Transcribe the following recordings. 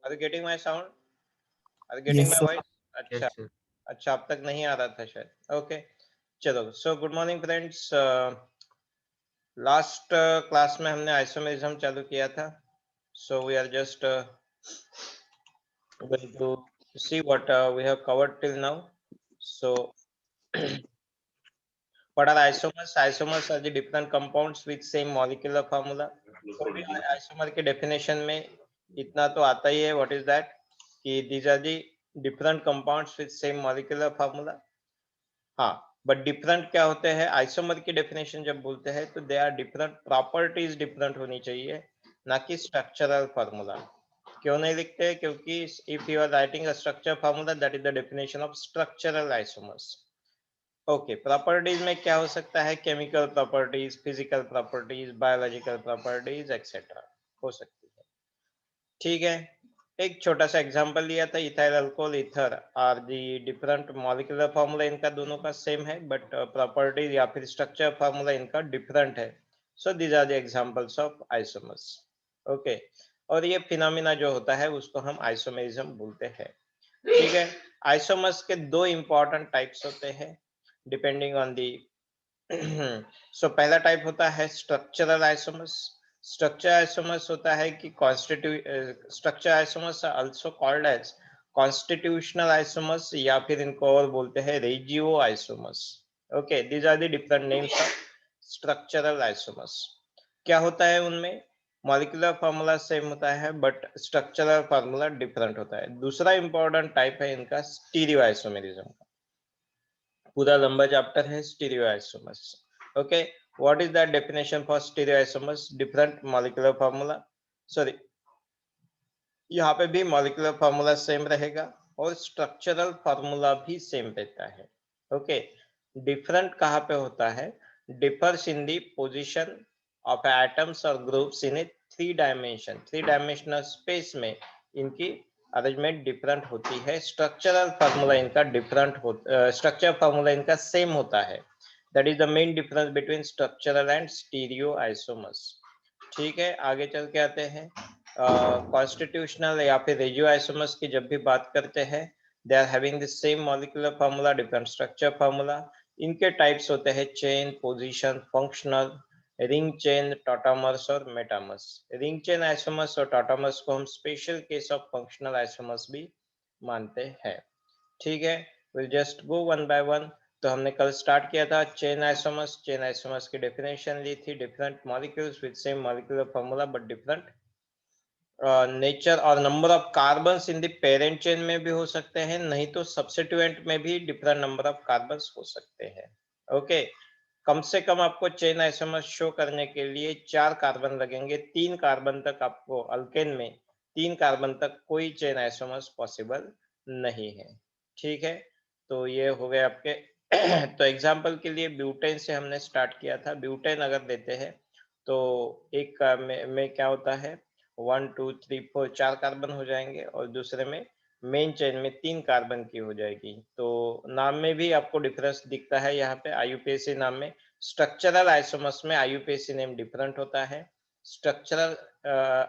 Are you getting my sound? Are you getting Yes, my sir. voice? अच्छा Yes, sir. अच्छा, अब तक नहीं आ रहा था शायद. ओके, चलो. So good morning friends. Last class में हमने आइसोमेरिज्म चालू किया था. So we are just going to see what we have covered till now. So what are isomers? Isomers are the different compounds with same molecular formula. तो भी isomer के definition में इतना तो आता ही है. What is that? कि these are the different compounds with same molecular formula. हाँ, but different क्या होते हैं? आइसोमर की डेफिनेशन जब बोलते हैं तो they are different, properties different होनी चाहिए, ना कि स्ट्रक्चरल फार्मूला. क्यों नहीं लिखते? क्योंकि if you are writing a structure formula, that is the definition of structural isomers. Okay, properties में क्या हो सकता है? Chemical properties, physical properties, biological properties etcetera हो सकती है. ठीक है, एक छोटा सा एग्जांपल लिया था. Ethyl alcohol, ether are the different molecular formula इनका दोनों का सेम है, बट प्रॉपर्टीज या फिर स्ट्रक्चर फार्मूला इनका डिफरेंट है. So these are the examples of isomers. Okay, और ये फिनोमिना जो होता है उसको हम आइसोमेरिज्म बोलते हैं. ठीक है, आइसोमर्स के दो इंपॉर्टेंट टाइप्स होते हैं डिपेंडिंग ऑन दी. सो पहला टाइप होता है स्ट्रक्चरल आइसोमर्स. स्ट्रक्चर आइसोमर्स होता है कि structure isomers are also called as constitutional isomers, या फिर इनको और बोलते हैं regio isomers. Okay, these are the different names of structural isomers. क्या होता है उनमें? मॉलिक्यूलर फार्मूला सेम होता है बट स्ट्रक्चरल फार्मूला डिफरेंट होता है. दूसरा इंपॉर्टेंट टाइप है इनका स्टीरियो आइसोमेरिज्म का. पूरा लंबा चैप्टर है stereo isomers. Okay, what is the definition for stereo isomers? Different molecular formula. Sorry, यहाँ पे भी मॉलिक्यूलर फार्मूला सेम रहेगा और स्ट्रक्चरल फार्मूला भी सेम रहता है. ओके, डिफरेंट कहाँ पे होता है? Differs in the position of atoms और groups in a three dimensional space में इनकी अरेंजमेंट डिफरेंट होती है. स्ट्रक्चरल फार्मूला इनका डिफरेंट होता, स्ट्रक्चर फार्मूला इनका सेम होता है. That is the main difference between structural and stereo isomers. ठीक है, आगे चल के आते हैं. कॉन्स्टिट्यूशनल या फिर रेजियो आइसोमर्स की जब भी बात करते हैं, they are having the same molecular formula, different structure formula. इनके टाइप्स होते हैं chain, position, functional, ring chain, tautomers और मेटामर्स. रिंग चेन आइसोमर्स और टॉटामर्स को हम special case of functional isomers भी मानते हैं. ठीक है, will just go one by one. तो हमने कल स्टार्ट किया था चेन आइसोमर्स. चेन आइसोमर्स की डेफिनेशन ली थी, different molecules with same molecular formula but different nature और number of carbons in the parent chain में भी हो सकते हैं, नहीं तो सब्स्टिट्यूएंट में भी डिफरेंट नंबर ऑफ कार्बन्स हो सकते हैं. ओके, कम से कम आपको चेन आइसोमर्स शो करने के लिए 4 कार्बन लगेंगे. 3 कार्बन तक आपको अल्केन में 3 कार्बन तक कोई चेन आइसोमर्स पॉसिबल नहीं है. ठीक है, तो ये हो गए आपके. तो एग्जांपल के लिए ब्यूटेन से हमने स्टार्ट किया था. ब्यूटेन अगर देते हैं तो एक में क्या होता है, 1 2 3 4 4 कार्बन हो जाएंगे और दूसरे में मेन चेन में 3 कार्बन की हो जाएगी. तो नाम में भी आपको डिफरेंस दिखता है यहाँ पे. आईयूपीएसी नाम में, स्ट्रक्चरल आइसोमर्स में आईयूपीएसी नेम डिफरेंट होता है. स्ट्रक्चरल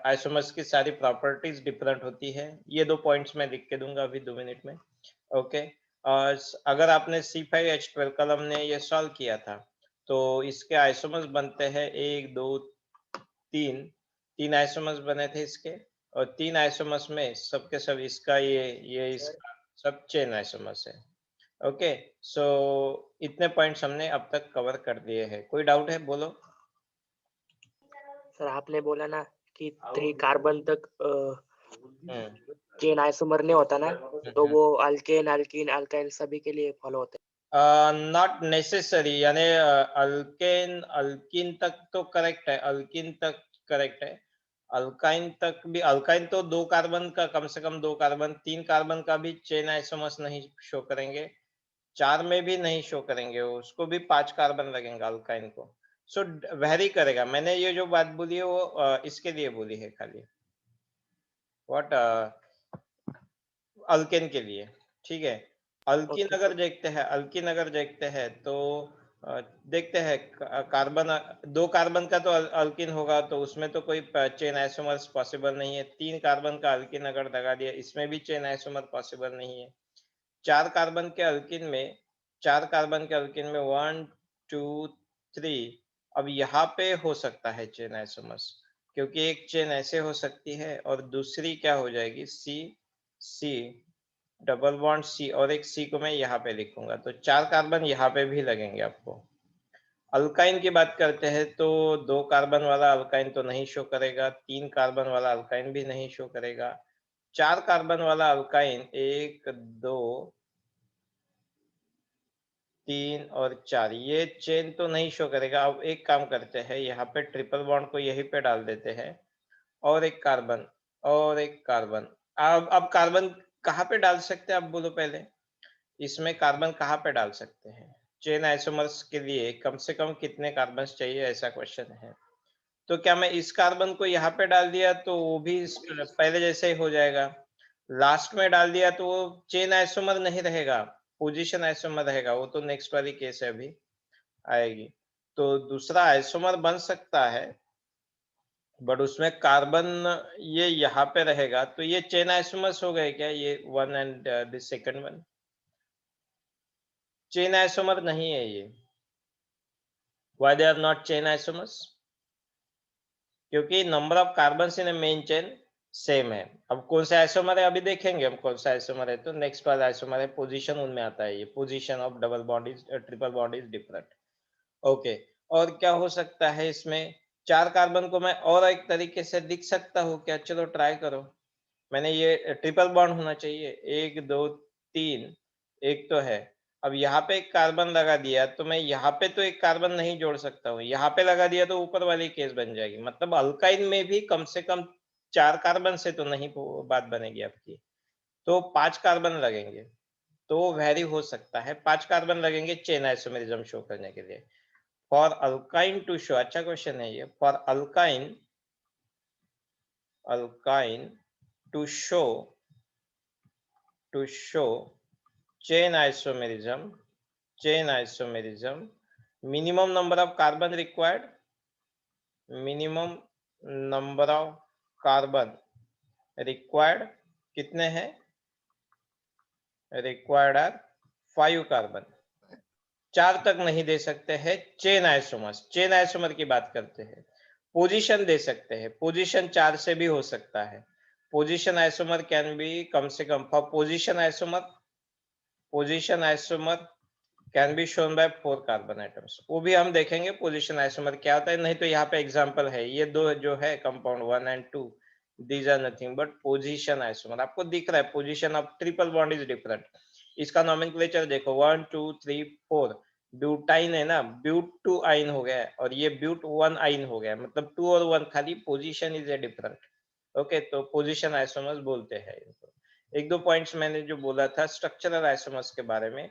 आइसोमर्स की सारी प्रॉपर्टीज डिफरेंट होती है. ये 2 पॉइंट्स मैं लिख के दूंगा अभी 2 मिनट में. ओके, अगर आपने C5H12 कल हमने ये सॉल्व किया था तो इसके आइसोमर्स बनते हैं 1 2 3. 3 आइसोमर्स बने थे इसके, और 3 आइसोमर्स में सबके सब इसका ये इसका सब चेन आइसोमर्स है. ओके, सो इतने पॉइंट्स हमने अब तक कवर कर दिए हैं. कोई डाउट है? बोलो. सर आपने बोला ना कि 3 कार्बन तक हम्म चेन आइसोमर नहीं होता ना, तो वो अल्केन, अल्कीन, अल्काइल सभी के लिए फॉलो होता नॉट नेसेसरी, यानी अल्केन अल्किन तक तो करेक्ट है, अल्किन तक करेक्ट है. अल्काइन तक भी, अल्काइन तो 2 कार्बन का, कम से कम 2 कार्बन, 3 कार्बन का भी चेन आइसोमर्स नहीं शो करेंगे. 4 में भी नहीं शो करेंगे, उसको भी 5 कार्बन लगेंगे अल्काइन को. सो वेरी करेगा. मैंने ये जो बात बोली है वो इसके लिए बोली है खाली, व्हाट, अल्केन के लिए. ठीक है, है. Alkene okay. अगर देखते हैं, अल्किन अगर देखते हैं तो देखते हैं कार्बन, 2 कार्बन का तो अल्किन होगा, तो उसमें तो कोई चेन आइसोमर्स पॉसिबल नहीं है। 3 कार्बन का अल्किन अगर लगा दिया, इसमें भी चेन आइसोमर पॉसिबल नहीं है। 4 कार्बन के अल्किन में 1 2 3, अब यहाँ पे हो सकता है चेन आइसोमर्स, क्योंकि एक चेन ऐसे हो सकती है और दूसरी क्या हो जाएगी, सी सी डबल बॉन्ड सी, और एक सी को मैं यहाँ पे लिखूंगा, तो 4 कार्बन यहाँ पे भी लगेंगे आपको। अल्काइन की बात करते हैं तो 2 कार्बन वाला अल्काइन तो नहीं शो करेगा, 3 कार्बन वाला अल्काइन भी नहीं शो करेगा। 4 कार्बन वाला अल्काइन 1 2 3 और 4, ये चेन तो नहीं शो करेगा। अब एक काम करते हैं, यहाँ पे ट्रिपल बॉन्ड को यहीं पे डाल देते हैं, और एक कार्बन और एक कार्बन। अब कार्बन कहाँ पे डाल सकते हैं आप बोलो पहले, इसमें कार्बन कहाँ पे डाल सकते हैं? चेन आइसोमर्स के लिए कम से कम कितने कार्बन चाहिए, ऐसा क्वेश्चन है। तो क्या मैं इस कार्बन को यहाँ पे डाल दिया तो वो भी पहले जैसे ही हो जाएगा। लास्ट में डाल दिया तो वो चेन आइसोमर नहीं रहेगा, पोजीशन आइसोमर रहेगा, वो तो नेक्स्ट वाली केस है अभी आएगी। तो दूसरा आइसोमर बन सकता है, बट उसमें कार्बन ये यहाँ पे रहेगा, तो ये चेन आइसोमर्स हो गए क्या, ये 1 and the second one? Chain isomer नहीं है ये। Why they are not chain isomers? क्योंकि number of carbon in main chain same है। अब कौन सा आइसोमर है अभी देखेंगे हम, कौन सा आइसोमर है, तो नेक्स्ट वाला आइसोमर है पोजीशन, उनमें आता है ये, position of double bond is triple bond is different. Okay, और क्या हो सकता है इसमें? 4 कार्बन को मैं और एक तरीके से लिख सकता हूँ क्या, चलो ट्राई करो। मैंने ये ट्रिपल बॉन्ड होना चाहिए, 1 2 3, एक तो है। अब यहाँ पे एक कार्बन लगा दिया, तो मैं यहाँ पे तो एक कार्बन नहीं जोड़ सकता हूँ, यहाँ पे लगा दिया तो ऊपर वाली केस बन जाएगी। मतलब अल्काइन में भी कम से कम 4 कार्बन से तो नहीं बात बनेगी आपकी, तो 5 कार्बन लगेंगे, तो वैरी हो सकता है 5 कार्बन लगेंगे चेन आइसोमेरिज्म शो करने के लिए। फॉर अल्काइन टू शो, अच्छा क्वेश्चन है ये, for alkyne to show chain isomerism, minimum number of carbon required, minimum number of carbon required कितने हैं? required are 5 कार्बन, 4 तक नहीं दे सकते हैं चेन आइसोमर्स। चेन आइसोमर की बात करते हैं, पोजीशन दे सकते हैं, पोजीशन 4 से भी हो सकता है। पोजीशन आइसोमर कैन बी कम से कम, for position isomer can be shown by 4 carbon atoms, वो भी हम देखेंगे पोजीशन आइसोमर क्या होता है। नहीं तो यहाँ पे एग्जांपल है, ये दो जो है compound 1 and 2, these are nothing but position isomer. आपको दिख रहा है position of triple bond is different. इसका नोमेनक्लेचर देखो, 1 2 3 4, ब्यूटाइन है ना, ब्यूट 2 आइन हो गया, और ये ब्यूट 1 आइन हो गया, मतलब 2 और 1 खाली position is a different. Okay, तो पोजीशन आइसोमर्स बोलते हैं इनको। एक दो पॉइंट्स मैंने जो बोला था स्ट्रक्चरल आइसोमर्स के बारे में,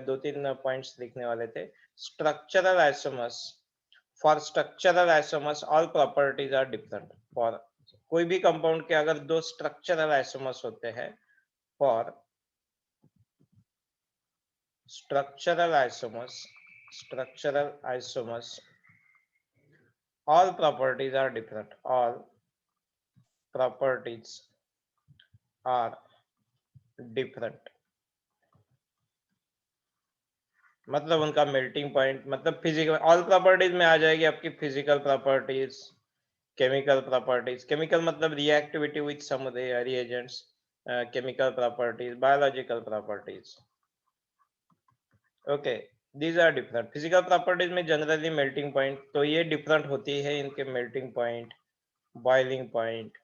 दो तीन पॉइंट्स लिखने वाले थे। Structural isomers, for structural isomers all properties are different. For कोई भी कंपाउंड के अगर 2 स्ट्रक्चरल आइसोमर्स होते हैं, for structural isomers all properties are different, all properties are different, मतलब उनका मेल्टिंग पॉइंट, मतलब फिजिकल, ऑल प्रॉपर्टीज में आ जाएगी आपकी physical properties, chemical properties, chemical मतलब reactivity with some reagents, chemical properties, biological properties. Okay, these are different. Physical properties में generally melting point, तो ये डिफरेंट होती है इनके melting point, boiling point.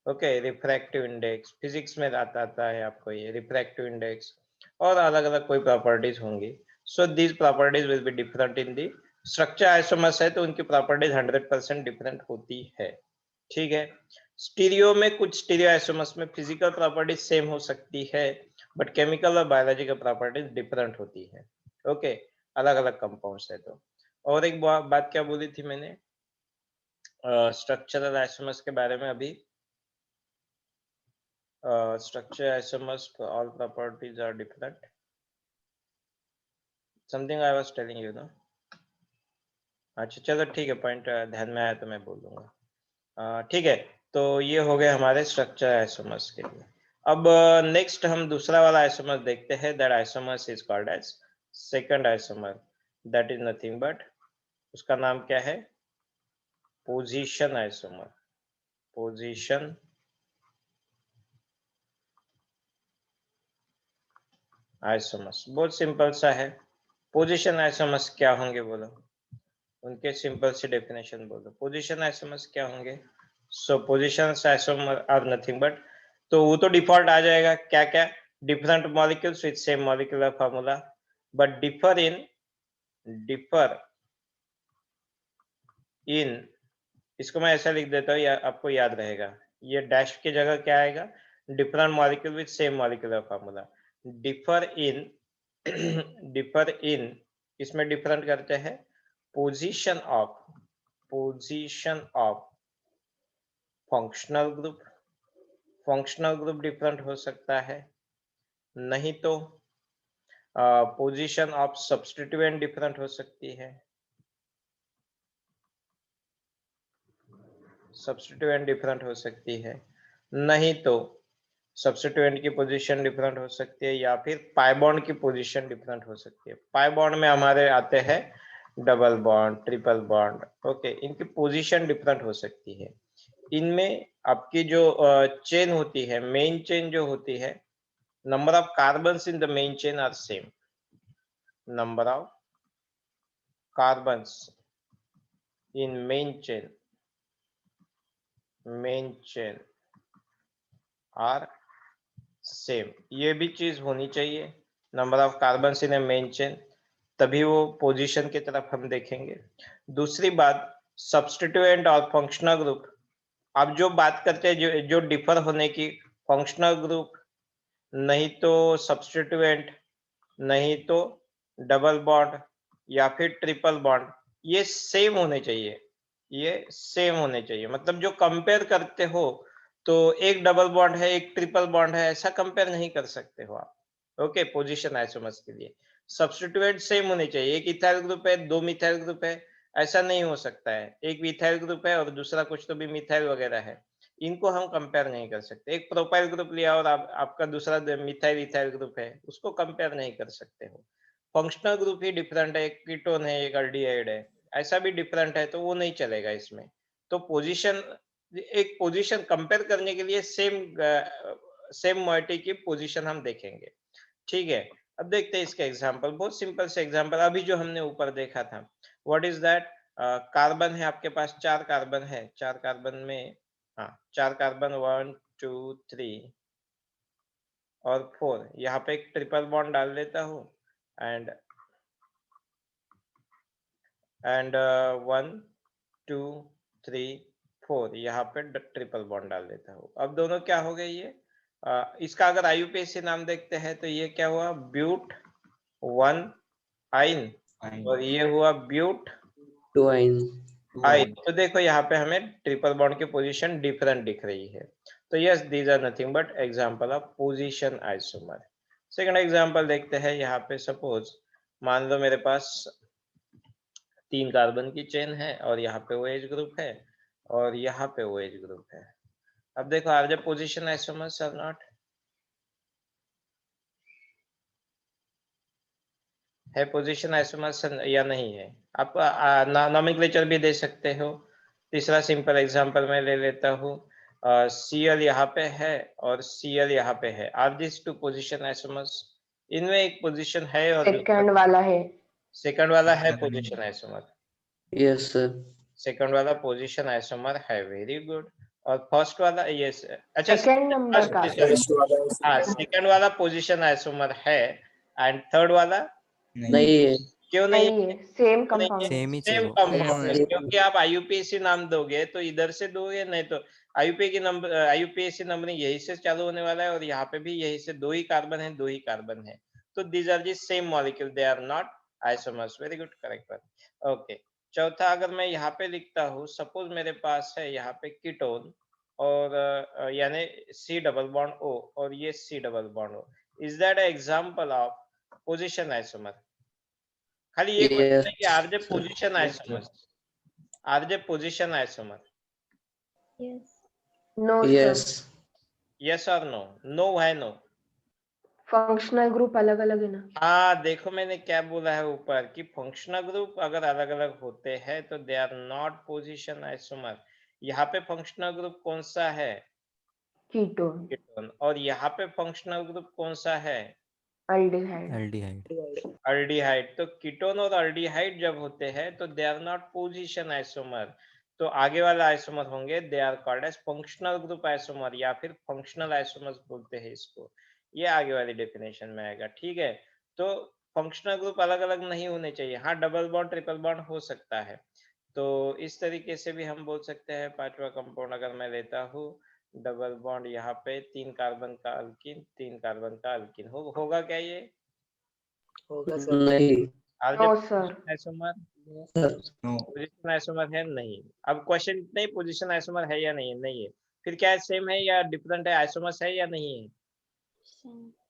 Okay, refractive index physics में आता है आपको, ये रिफ्रैक्टिव इंडेक्स, और अलग अलग कोई प्रॉपर्टीज होंगी। So these properties will be different in the structure isomers है, तो उनकी प्रॉपर्टीज 100% डिफरेंट होती है। ठीक है, स्टीरियो में कुछ स्टीरियो आइसोमर्स में फिजिकल प्रॉपर्टीज सेम हो सकती है, बट केमिकल और बायोलॉजिकल प्रॉपर्टीज डिफरेंट होती है। ओके, अलग अलग कंपाउंड्स है तो। और एक बात क्या बोली थी मैंने स्ट्रक्चरल आइसोमर्स के बारे में अभी, structure isomers all properties are different, something I was telling you ना। अच्छा चलो ठीक है, पॉइंट ध्यान में आया तो मैं बोल दूंगा। ठीक है, तो ये हो गए हमारे स्ट्रक्चर आइसोमर्स के लिए। अब नेक्स्ट हम दूसरा वाला आइसोमर देखते हैं, that isomers is called as second isomer, that is nothing but, उसका नाम क्या है, पोजीशन आइसोमर। पोजीशन आइसोमर्स बहुत सिंपल सा है। पोजीशन आइसोमर्स क्या होंगे बोलो, उनके सिंपल से डेफिनेशन बोलो। पोजीशन आइसोमर्स क्या होंगे? So position isomer are nothing but, तो वो तो डिफॉल्ट आ जाएगा, क्या क्या, different molecules with same molecular formula but differ in, इसको मैं ऐसा लिख देता हूँ, या आपको याद रहेगा, ये डैश की जगह क्या आएगा, different molecule with same molecular formula, differ in differ in, इसमें डिफरेंट करते हैं position of functional group different हो सकता है, नहीं तो पोजीशन ऑफ सब्स्टिट्यूएंट डिफरेंट हो सकती है, सब्स्टिट्यूएंट डिफरेंट हो सकती है, नहीं तो सब्स्टिट्यूएंट की पोजीशन डिफरेंट हो सकती है, या फिर पाई बॉन्ड की पोजीशन डिफरेंट हो सकती है। पाई बॉन्ड में हमारे आते हैं double bond, triple bond, okay, इनकी पोजीशन डिफरेंट हो सकती है। इनमें आपकी जो चेन होती है, मेन चेन जो होती है, number of carbons in the main chain are same, number of carbons in main chain are same, ये भी चीज होनी चाहिए, number of carbons in a main chain, तभी वो पोजीशन की तरफ हम देखेंगे। दूसरी बात, सब्स्टिट्यूएंट और फंक्शनल ग्रुप, अब जो बात करते हैं जो डिफर होने की, फंक्शनल ग्रुप, नहीं तो सब्स्टिट्यूएंट, नहीं तो डबल बॉन्ड या फिर ट्रिपल बॉन्ड, ये सेम होने चाहिए, ये सेम होने चाहिए, मतलब जो कंपेयर करते हो तो एक डबल बॉन्ड है एक ट्रिपल बॉन्ड है, ऐसा कंपेयर नहीं कर सकते हो आप, ओके। पोजीशन आइसोमर्स के लिए सब्स्टिट्यूएंट सेम होने चाहिए, एक इथाइल ग्रुप है दो मिथाइल ग्रुप है, ऐसा नहीं हो सकता है, एक मिथाइल ग्रुप है और दूसरा कुछ तो भी मिथाइल वगैरह है, इनको हम कंपेयर नहीं कर सकते। एक प्रोपाइल ग्रुप लिया और आपका दूसरा मिथाइल इथाइल ग्रुप है, उसको कंपेयर नहीं कर सकते हो। फंक्शनल ग्रुप ही डिफरेंट है, एक कीटोन है एक एल्डिहाइड है, ऐसा भी डिफरेंट है, तो वो नहीं चलेगा इसमें। तो पोजीशन, एक पोजीशन कंपेयर करने के लिए सेम मॉइटी की पोजीशन हम देखेंगे, ठीक है। अब देखते हैं इसका एग्जांपल, बहुत सिंपल से एग्जांपल, अभी जो हमने ऊपर देखा था, व्हाट इज दैट, कार्बन है आपके पास, 4 कार्बन है, 4 कार्बन में, हाँ 4 कार्बन 1 2 3 और 4, यहाँ पे एक ट्रिपल बॉन्ड डाल देता हूँ, एंड 1 2 3 4, यहाँ पे ट्रिपल बॉन्ड डाल देता हूँ। अब दोनों क्या हो गए ये, इसका अगर IUPAC नाम देखते हैं तो ये क्या हुआ, ब्यूट 1 आइन, और ये हुआ ब्यूट 2 आइन। आइन। तो देखो यहाँ पे हमें ट्रिपल बॉन्ड की पोजीशन डिफरेंट दिख रही है, तो yes these are nothing but example of position isomer. Second example देखते हैं, यहाँ पे सपोज मान लो मेरे पास 3 कार्बन की चेन है और यहाँ पे OH ग्रुप है और यहाँ पे OH ग्रुप है। अब देखो आर द पोजीशन आइसोमर्स और नॉट, है पोजीशन आइसोमर्स या नहीं है, आप नॉमेनक्लेचर भी दे सकते हो। तीसरा सिंपल एग्जांपल मैं ले लेता हूँ, Cl यहाँ पे है और Cl यहाँ पे है, are this two position isomers, इनमें एक पोजीशन है और सेकंड वाला है, सेकंड वाला है position isomer, yes sir. Second वाला पोजीशन आइसोमर है, वेरी गुड। और फर्स्ट वाला ये अच्छा सेकंड नंबर का हाँ सेकंड वाला पोजीशन आइसोमर है, एंड थर्ड वाला नहीं है। क्यों नहीं नहीं है, सेम कंपाउंड है। सेम ही सेम चाहिए कंपाउंड है, Same. क्योंकि आप IUPAC नाम दोगे तो इधर से दोगे, नहीं तो IUPAC नंबरिंग यही से चालू होने वाला है और यहाँ पे भी यही से, दो ही कार्बन है, दो ही कार्बन है, तो these are the same molecule, they are not isomers, very good, correct one, okay. चौथा अगर मैं यहाँ पे लिखता हूँ, सपोज मेरे पास है यहाँ पे कीटोन और यानी C डबल बॉन्ड O और ये C double bond O, is that example of position isomer? खाली ये क्वेश्चन है कि Yes, are they sir. Position isomer, are they position isomer, no sir, Yes. Yes और नो? नो है no. Functional group अलग अलग है ना। हाँ देखो मैंने क्या बोला है ऊपर कि फंक्शनल ग्रुप अगर अलग अलग होते हैं तो they are not position isomer. यहाँ पे फंक्शनल ग्रुप कौन सा है? Ketone, ketone. और यहाँ पे फंक्शनल ग्रुप कौन सा है? अल्डिहाइड। एल्डिहाइड। अल्डिहाइड। तो कीटोन और अल्डिहाइड जब होते हैं तो they are not position isomer. तो आगे वाला आइसोमर होंगे they are called as functional group isomer या फिर फंक्शनल आइसोमर्स बोलते हैं इसको। ये आगे वाली डेफिनेशन में आएगा, ठीक है। तो फंक्शनल ग्रुप अलग अलग नहीं होने चाहिए। हाँ डबल बॉन्ड ट्रिपल बॉन्ड हो सकता है। तो इस तरीके से भी हम बोल सकते हैं। पांचवा कंपाउंड अगर मैं लेता हूँ, डबल बॉन्ड यहाँ पे 3 कार्बन का अल्किन, 3 कार्बन का अल्किन होगा क्या ये? होगा सर। नहीं no sir, isomer? sir. Position isomer है नहीं। अब क्वेश्चन इतना ही, पोजीशन आइसोमर है या नहीं है? नहीं है। फिर क्या है, सेम है या डिफरेंट है? आइसोमर्स है या नहीं है?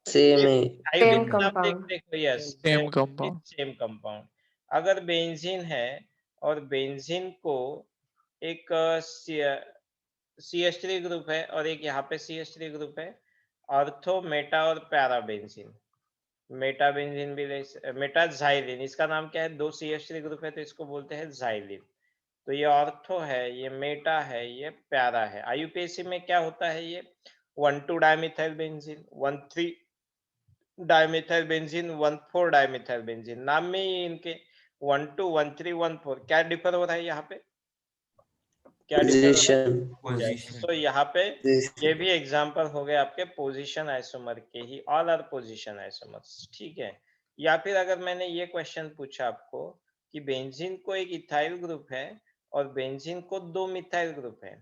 Same है. Same compound. देखो yes same compound. Same compound. अगर बेंजीन है और बेंजीन को एक CH3 ग्रुप है और एक यहाँ पे CH3 ग्रुप है, ऑर्थो मेटा और पैरा बेंजीन, मेटा बेंजीन भी ले, मेटा जाइलिन, इसका नाम क्या है? 2 CH3 ग्रुप है तो इसको बोलते हैं जाइलिन। तो ये ऑर्थो है, ये मेटा है, ये पैरा है। IUPAC में क्या होता है? ये 1,2 dimethyl benzene, 1,3 dimethyl benzene, 1,4 dimethyl benzene. नाम में ही इनके 1,2 1,3 1,4 क्या डिफर हो रहा है यहाँ पे? क्या डिफर हो रहा है? Position. तो यहाँ पे ये Position. भी एग्जांपल हो गए आपके पोजीशन आइसोमर के ही, ऑल आर पोजीशन आइसोमर्स, ठीक है। या फिर अगर मैंने ये क्वेश्चन पूछा आपको कि बेंजीन को एक इथाइल ग्रुप है और बेंजीन को 2 मिथाइल ग्रुप है,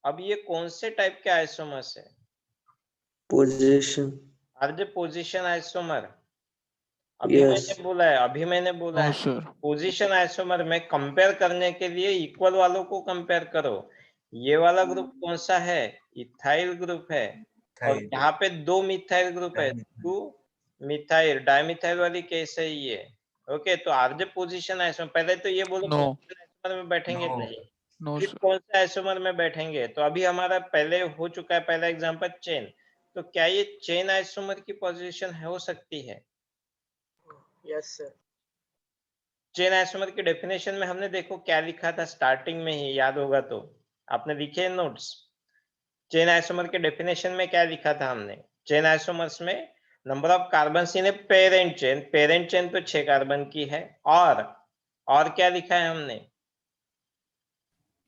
अब ये कौन से टाइप के आइसोमर्स है? Position. Are they position isomer? Yes. अभी मैंने बोला नो है सर। पोजीशन आइसोमर में कंपेयर करने के लिए इक्वल वालों को कंपेयर करो। ये वाला ग्रुप कौन सा है? इथाइल ग्रुप है। और यहाँ पे 2 मिथाइल ग्रुप है, 2 मिथाइल, डाइमिथाइल वाली केस है ये। ओके, तो आरजे पोजीशन आइसोमर, पहले तो ये बोलो नो पोजीशन आइसोमर में बैठेंगे नहीं, नो फिर सर। कौन से आइसोमर में बैठेंगे? तो अभी हमारा पहले हो चुका है पहला एग्जांपल चेन। तो क्या ये चेन आइसोमर की पोजीशन हो सकती है? Yes sir. चेन आइसोमर की डेफिनेशन में हमने देखो क्या लिखा था स्टार्टिंग में ही, याद होगा तो आपने लिखे हैं नोट्स। चेन आइसोमर के डेफिनेशन में क्या लिखा था हमने? चेन आइसोमर्स में number of carbon in a parent chain तो 6 कार्बन की है, और क्या लिखा है हमने?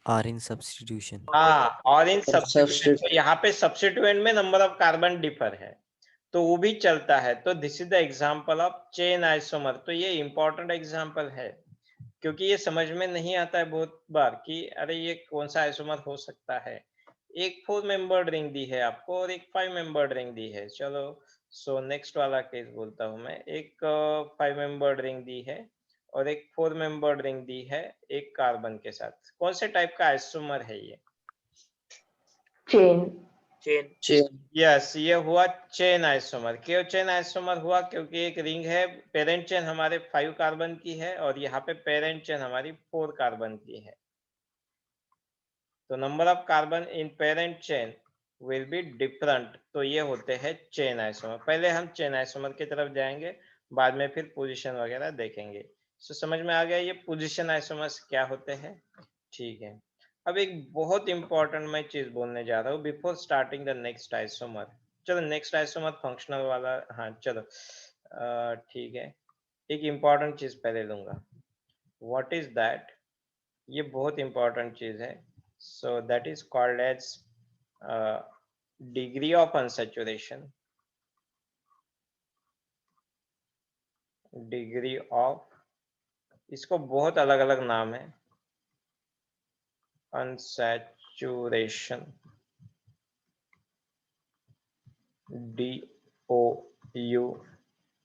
R in substitution. हाँ, और इन सब्स्टिट्यूएंट। Substitute. तो यहाँ पे सब्स्टिट्यूएंट में नंबर ऑफ कार्बन डिफर है तो वो भी चलता है। तो this is the example of chain isomer. तो ये इंपॉर्टेंट एग्जांपल है क्योंकि ये समझ में नहीं आता है बहुत बार कि अरे ये कौन सा आइसोमर हो सकता है। एक 4 मेंबर्ड रिंग दी है आपको और एक 5 मेंबर्ड रिंग दी है। चलो सो नेक्स्ट वाला केस बोलता हूँ मैं। एक 5 मेंबर्ड रिंग दी है और एक 4 मेंबर्ड रिंग दी है एक कार्बन के साथ। कौन से टाइप का आइसोमर है ये? चेन। चेन। Chain. यस, ये हुआ चेन आइसोमर। क्यों चेन आइसोमर हुआ? क्योंकि एक रिंग है, पेरेंट चेन हमारे 5 कार्बन की है और यहाँ पे पेरेंट चेन हमारी 4 कार्बन की है। तो number of carbon in parent chain will be different. तो ये होते हैं चेन आइसोमर। पहले हम चेन आइसोमर की तरफ जाएंगे, बाद में फिर पोजीशन वगैरह देखेंगे। सो समझ में आ गया ये पोजीशन आइसोमर्स क्या होते हैं, ठीक है। अब एक बहुत इंपॉर्टेंट मैं चीज बोलने जा रहा हूँ before starting the next isomer. चलो नेक्स्ट आइसोमर फंक्शनल वाला, हाँ चलो ठीक है। एक इंपॉर्टेंट चीज पहले लूंगा, व्हाट इज दैट? ये बहुत इंपॉर्टेंट चीज है। So that is called as degree of unsaturation. Degree of, इसको बहुत अलग अलग नाम है, अनसैचुरेशन, DOU,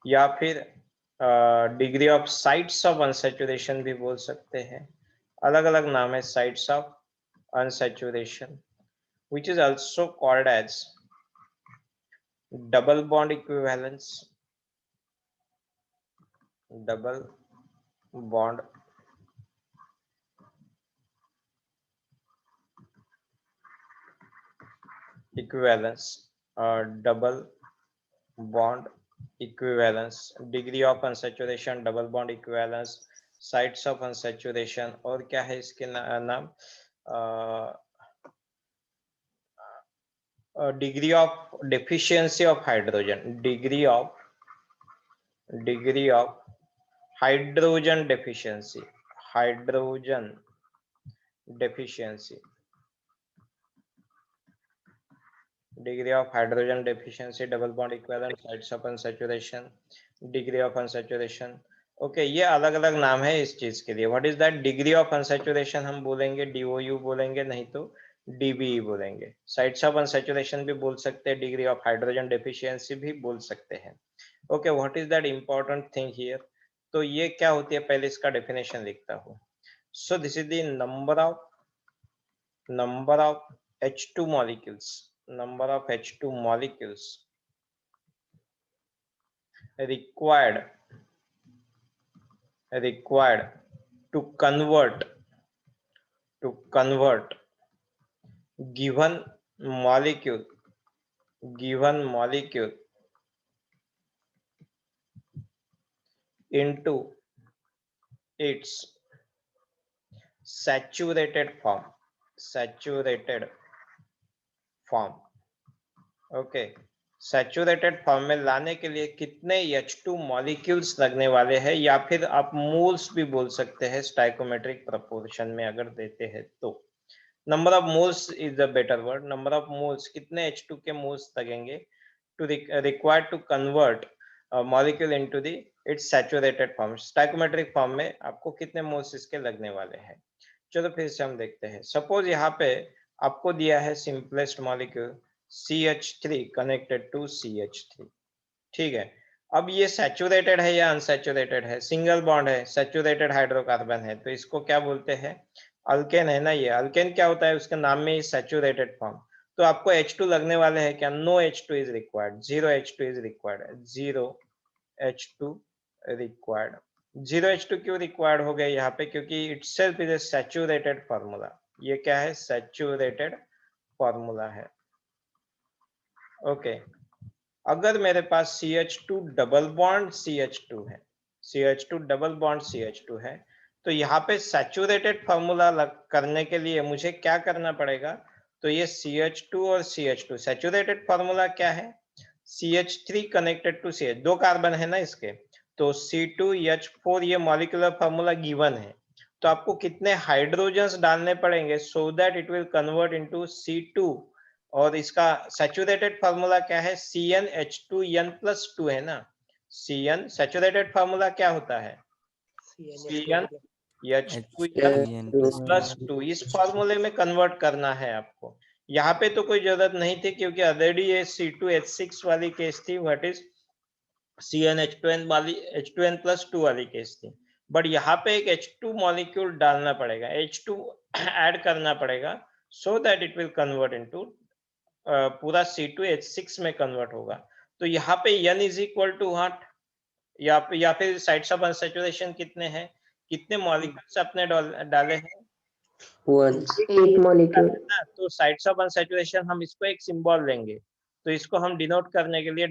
या फिर degree of sites of unsaturation भी बोल सकते हैं। अलग अलग नाम है sites of unsaturation, which is also called as double bond equivalence, double bond equivalence, double bond equivalence, degree of unsaturation, double bond equivalence, sites of unsaturation, और क्या है इसके नाम, degree of deficiency of hydrogen, degree of hydrogen deficiency, degree of hydrogen deficiency, double bond equivalent, sites of unsaturation, degree of unsaturation. Okay ये अलग अलग नाम है इस चीज के लिए. What is that? Degree of unsaturation हम बोलेंगे, DOU बोलेंगे, नहीं तो DBE बोलेंगे. साइट्स ऑफ अनसैचुरेशन भी बोल सकते हैं, डिग्री ऑफ हाइड्रोजन डेफिशिएंसी भी बोल सकते हैं. Okay, what is that important thing here? तो ये क्या होती है, पहले इसका डेफिनेशन लिखता हूँ. So this is the number of H2 molecules, number of H2 molecules required to convert given molecule into its saturated form. Okay, saturated form में लाने के लिए कितने H2 मॉलिक्यूल्स लगने वाले हैं, या फिर आप मोल्स भी बोल सकते हैं स्टाइकोमेट्रिक प्रोपोर्शन में अगर देते हैं तो. Number of moles is the better word. Number of moles, कितने H2 के मोल्स लगेंगे to required to convert molecule into the its saturated form. Stoichiometric form में आपको कितने मोल्स इसके लगने वाले हैं. चलो फिर से हम देखते हैं. सपोज यहाँ पे आपको दिया है simplest molecule CH3 connected to CH3. ठीक है, अब ये सैचुरेटेड है या अनसैचुरेटेड है? सिंगल बॉन्ड है, सैचुरेटेड हाइड्रोकार्बन है, तो इसको क्या बोलते हैं? अल्केन है ना. ये अल्केन क्या होता है, उसके नाम में ही सैचुरेटेड फॉर्म. तो आपको H2 लगने वाले हैं क्या? No H2 is required, 0 H2 is required, 0 H2 required. 0 H2 क्यों रिक्वायर्ड हो गया यहाँ पे? क्योंकि itself is a saturated formula. ये क्या है? सैचुरेटेड फार्मूला है. ओके, अगर मेरे पास CH2 डबल बॉन्ड CH2 है, CH2 डबल बॉन्ड CH2 है, तो यहाँ पे सैचुरेटेड फार्मूला करने के लिए मुझे क्या करना पड़ेगा? तो ये CH2 और CH2, सैचुरेटेड फार्मूला क्या है? CH3 connected to CH, 2 carbon है ना इसके, तो C2H4 ये मॉलिक्यूलर फार्मूला गिवन है. तो आपको कितने हाइड्रोजन्स डालने पड़ेंगे सो that it will convert into C2, और इसका सैचुरेटेड फार्मूला क्या है? CnH2n+2 है ना. Cn सैचुरेटेड फार्मूला क्या होता है? CnH2n+2. इस फार्मूले में कन्वर्ट करना है आपको. यहाँ पे तो कोई जरूरत नहीं थी क्योंकि ऑलरेडी ये C2H6 वाली केस थी. व्हाट इज CnH2n वाली H2n+2 वाली केस थी. बट यहाँ पे एक H2 मॉलिक्यूल डालना पड़ेगा, H2 ऐड करना पड़ेगा so that it will convert into पूरा C2H6 में कन्वर्ट होगा. तो यहाँ पे n is equal to what, या फिर साइट्स ऑफ अनसैचुरेशन कितने हैं, कितने मॉलिक्यूल्स अपने डाले हैं? 8 molecule. तो साइट्स ऑफ अनसैचुरेशन हम इसको एक सिंबल लेंगे, तो इसको हम डिनोट करने के लिए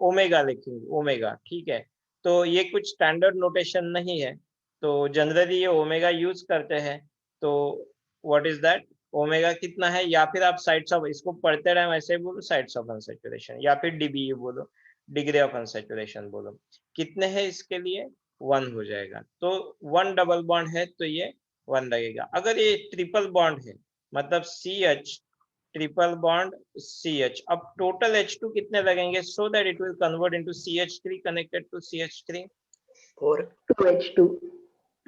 ओमेगा लिखेंगे, ओमेगा. ठीक है, तो ये कुछ स्टैंडर्ड नोटेशन नहीं है, तो जनरली ये ओमेगा यूज करते हैं. तो व्हाट इज दैट? ओमेगा कितना है, या फिर आप साइट्स ऑफ, इसको पढ़ते रहे वैसे बोलो, साइट्स ऑफ अनसैचुरेशन, या फिर DBE बोलो, डिग्री ऑफ अनसैचुरेशन बोलो. कितने हैं इसके लिए? 1 हो जाएगा. तो 1 डबल बॉन्ड है तो ये 1 लगेगा. अगर ये ट्रिपल बॉन्ड है, मतलब CH ट्रिपल बॉन्ड CH, अब टोटल H2 कितने लगेंगे so that it will convert into CH3 connected to CH3?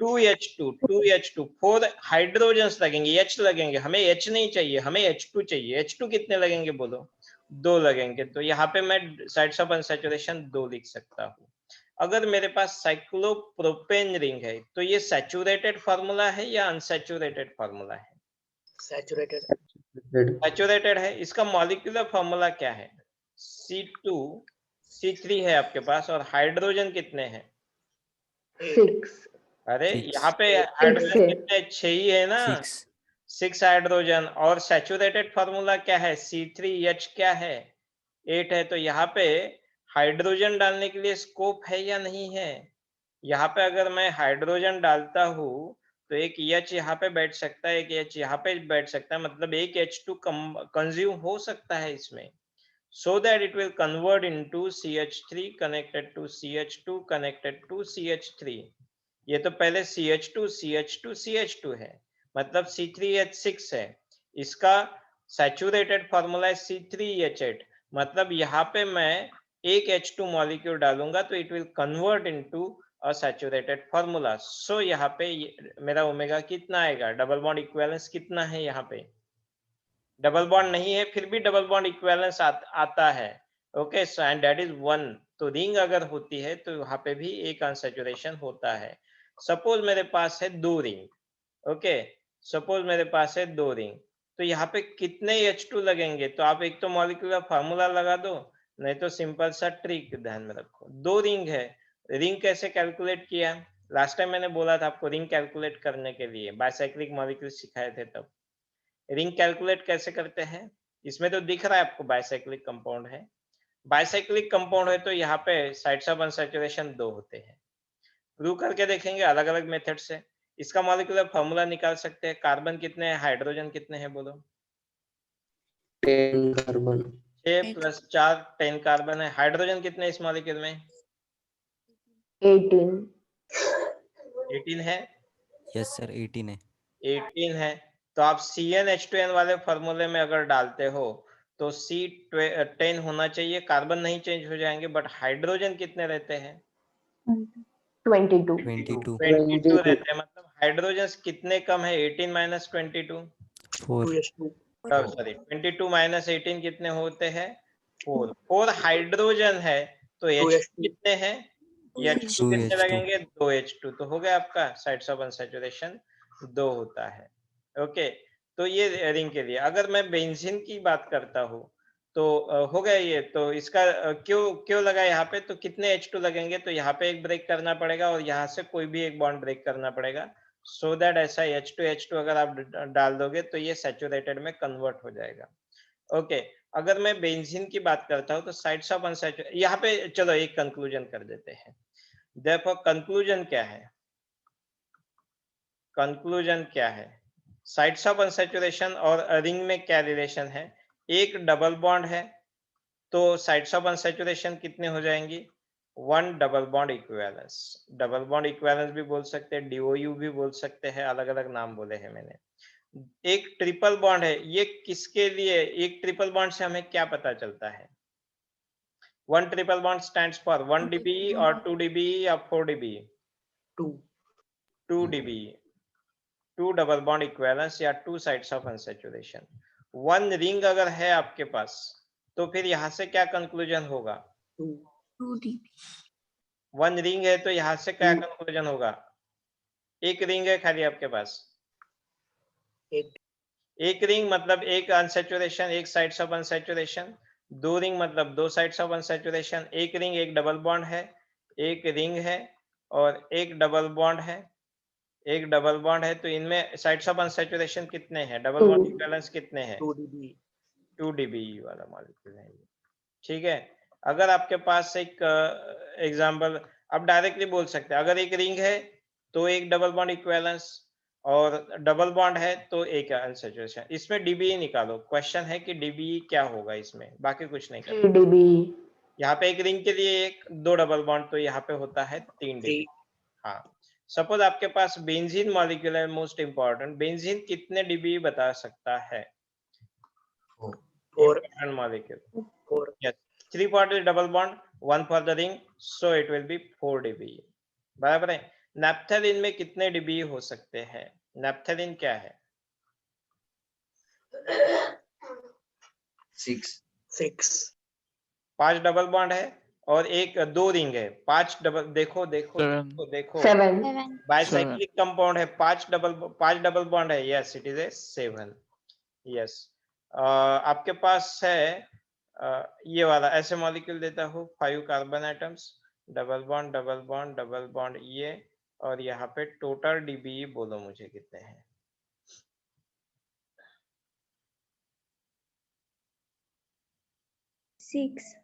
2H2. 2H2, 4 hydrogens लगेंगे, H लगेंगे. हमें H नहीं चाहिए, हमें H2 चाहिए. H2 कितने लगेंगे बोलो? 2 लगेंगे. तो यहाँ पे मैं साइट्स ऑफ अनसैचुरेशन 2 लिख सकता हूँ. अगर मेरे पास साइक्लोप्रोपेन रिंग है, तो ये सैचुरेटेड फार्मूला है या अनसैचुरेटेड फार्मूला है? सैचुरेटेड है. इसका मॉलिक्यूलर फार्मूला क्या है? C2 C3 है आपके पास, और हाइड्रोजन कितने हैं? 6. अरे Six. यहाँ पे Six हाइड्रोजन है। कितने 6 ही है ना, 6. 6 हाइड्रोजन। और सैचुरेटेड फार्मूला क्या है, C3H क्या है, 8 है। तो यहाँ पे हाइड्रोजन डालने के लिए स्कोप है या नहीं है? यहाँ पे अगर मैं हाइड्रोजन डालता हूँ तो एक H यहाँ पे बैठ सकता है, एक H यहाँ पे बैठ सकता है, मतलब एक H2 कंज्यूम हो सकता है इसमें, so that it will convert into CH3 connected to CH2 connected to CH3। ये तो पहले CH2 CH2 CH2 है, मतलब C3H6 है। इसका सैचुरेटेड फार्मूला है C3H8, मतलब यहाँ पे मैं एक H2 मॉलिक्यूल डालूंगा तो it will convert into a saturated formula. So यहाँ पे मेरा ओमेगा कितना आएगा, डबल बॉन्ड इक्विवेलेंस कितना है, यहाँ पे डबल बॉन्ड नहीं है फिर भी डबल बॉन्ड इक्विवेलेंस आता है। Okay, so and that is 1। तो रिंग अगर होती है तो यहाँ पे भी एक अनसैचुरेशन होता है। सपोज मेरे पास है 2 रिंग, ओके, सपोज मेरे पास है 2 रिंग, तो यहाँ पे कितने H2 लगेंगे? तो आप एक तो मॉलिक्यूलर फार्मूला लगा दो, नहीं तो सिंपल सा ट्रिक ध्यान में रखो। 2 रिंग है, रिंग कैसे कैलकुलेट किया? लास्ट टाइम मैंने बोला था आपको रिंग कैलकुलेट करने के लिए, बाइसाइक्लिक मॉलिक्यूल सिखाए थे तब। रिंग कैलकुलेट कैसे करते हैं? इसमें तो दिख रहा है आपको बाइसाइक्लिक कंपाउंड है। बाइसाइक्लिक कंपाउंड है तो यहाँ पे साइट्स ऑफ अनसैचुरेशन 2 होते हैं। प्रूव करके देखेंगे अलग अलग मेथड से। इसका मॉलिक्यूलर फार्मूला निकाल सकते हैं। कार्बन कितने हैं, हाइड्रोजन कितने हैं, बोलो? 10 कार्बन। 6 + 4 10 कार्बन है। हाइड्रोजन कितने हैं इस मॉलिक्यूल में? 18. 18 है। Yes sir, 18 है। 18 है तो आप CnH2n वाले फार्मूले में अगर डालते हो तो C10 होना चाहिए, कार्बन नहीं चेंज हो जाएंगे, बट हाइड्रोजन कितने रहते हैं? 22. 22. 22 रहते हैं, मतलब हाइड्रोजन कितने कम है? 18 - 22, 4. 2H2. सॉरी 22 - 18 कितने होते हैं? 4। 4 हाइड्रोजन है तो H2 कितने हैं? H2 कितने 2H2. लगेंगे? 2H2। तो हो गया आपका साइट्स ऑफ अनसैचुरेशन 2 होता है। ओके, तो ये रिंग के लिए। अगर मैं बेंजीन की बात करता हूँ तो हो गया ये। तो इसका क्यों लगा यहाँ पे? तो कितने H2 लगेंगे? तो यहाँ पे एक ब्रेक करना पड़ेगा और यहाँ से कोई भी एक बॉन्ड ब्रेक करना पड़ेगा, सो दैट ऐसा H2 अगर आप डाल दोगे तो ये सैचुरेटेड में कन्वर्ट हो जाएगा। ओके, अगर मैं बेंजीन की बात करता हूँ तो साइट्स ऑफ अनसैचुरेशन, यहाँ पे चलो एक कंक्लूजन कर देते हैं। देखो कंक्लूजन क्या है, कंक्लूजन क्या है? साइट्स ऑफ अनसैचुरेशन और रिंग में क्या रिलेशन है? एक डबल बॉन्ड है तो साइट्स ऑफ अनसैचुरेशन कितने हो जाएंगी? 1 double bond equivalence. Double bond equivalence भी बोल सकते हैं, DOU भी बोल सकते हैं, अलग अलग नाम बोले हैं मैंने। एक ट्रिपल बॉन्ड है, ये किसके लिए? एक ट्रिपल बॉन्ड से हमें क्या पता चलता है? 1 triple bond stands for 1 dBe और 2 dBe या 4 dBe? 2 dBe, 2 double bond equivalence या 2 साइड्स ऑफ अनसैचुरेशन। 1 रिंग अगर है आपके पास तो फिर यहाँ से क्या कंक्लूजन होगा? 1 रिंग है तो यहाँ से क्या कंक्लूजन होगा? एक रिंग है खाली आपके पास, एक रिंग मतलब एक अनसैचुरेशन, एक साइड्स ऑफ अनसैचुरेशन। 2 रिंग मतलब 2 साइड्स ऑफ अनसैचुरेशन। एक रिंग एक डबल बॉन्ड है, एक रिंग है और एक डबल बॉन्ड है, एक डबल बॉन्ड है। तो इनमें साइड्स ऑफ अनसैचुरेशन कितने हैं? डबल बॉन्ड इक्विवेलेंस कितने हैं? 2 dBe वाला मॉलिक्यूल है ये। ठीक है, अगर आपके पास एक एग्जांपल आप डायरेक्टली बोल सकते हैं, अगर एक रिंग है तो एक डबल बॉन्ड इक्विवेलेंस और डबल बॉन्ड है तो एक अनसैचुरेशन। इसमें DBE निकालो। क्वेश्चन है कि DBE क्या होगा इसमें, बाकी कुछ नहीं करना। 3 dBe. यहाँ पे एक रिंग के लिए एक 2 डबल बॉन्ड, तो यहाँ पे होता है 3 dBe। हाँ, सपोज आपके पास बेंजीन मॉलिक्यूल है, मोस्ट इंपॉर्टेंट। बेंजीन कितने DBE बता सकता है? 4 molecule. 4. Yes, 3 part is double bond, 1 for the ring, so it will be 4 dBe. बराबर है। नैप्थेलिन में कितने DBE हो सकते हैं? नैप्थेलिन क्या है? 6. 5 डबल बॉन्ड है और एक 2 रिंग है। 5 डबल, देखो देखो 7. देखो देखो, 7. बाइसाइक्लिक कंपाउंड है, 5 डबल बॉन्ड है। Yes, it is a 7। Yes, आपके पास है ये वाला, ऐसे मॉलिक्यूल देता हूँ 5 कार्बन एटम्स, डबल बॉन्ड ये, और यहाँ पे टोटल डीबी बोलो मुझे कितने हैं। 6.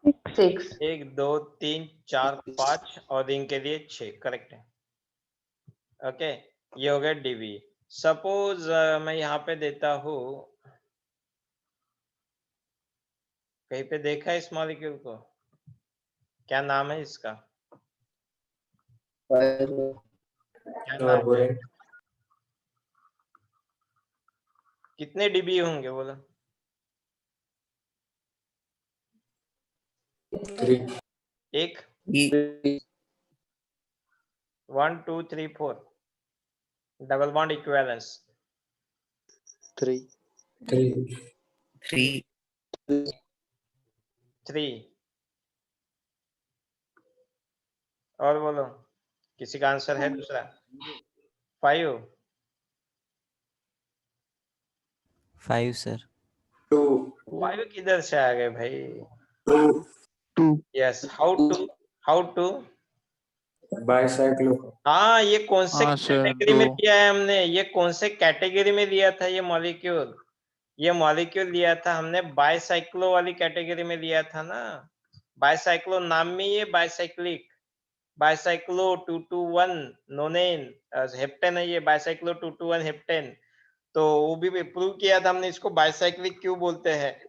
1 2 3 4 5 और रिंग के लिए 6, करेक्ट है। ओके, ये हो गया डीबी। सपोज मैं यहाँ पे देता हूँ, कहीं पे देखा है इस मॉलिक्यूल को, क्या नाम है इसका, क्या नाम है? कितने डीबी होंगे बोलो? 1 1 2 3 4 डबल बॉन्ड इक्विवेलेंस 3. 3। और बोलो, किसी का आंसर है दूसरा? 5 सर। 5 किधर से आ गए भाई? 2. Yes, how to bicyclo. हाँ, ये कौन से हाँ सर, कैटेगरी में 2. लिया है हमने? ये कौन से कैटेगरी में लिया था ये मॉलिक्यूल? ये मॉलिक्यूल लिया था हमने बाइसाइक्लो वाली कैटेगरी में लिया था ना। बाइसाइक्लो नाम में ये बाइसाइक्लिक, बाइसाइक्लो 221 नोनेन हेप्टेन है ये, बाइसाइक्लो 221 हेप्टेन। तो वो भी प्रूव किया था हमने, इसको बाइसाइक्लिक क्यों बोलते हैं।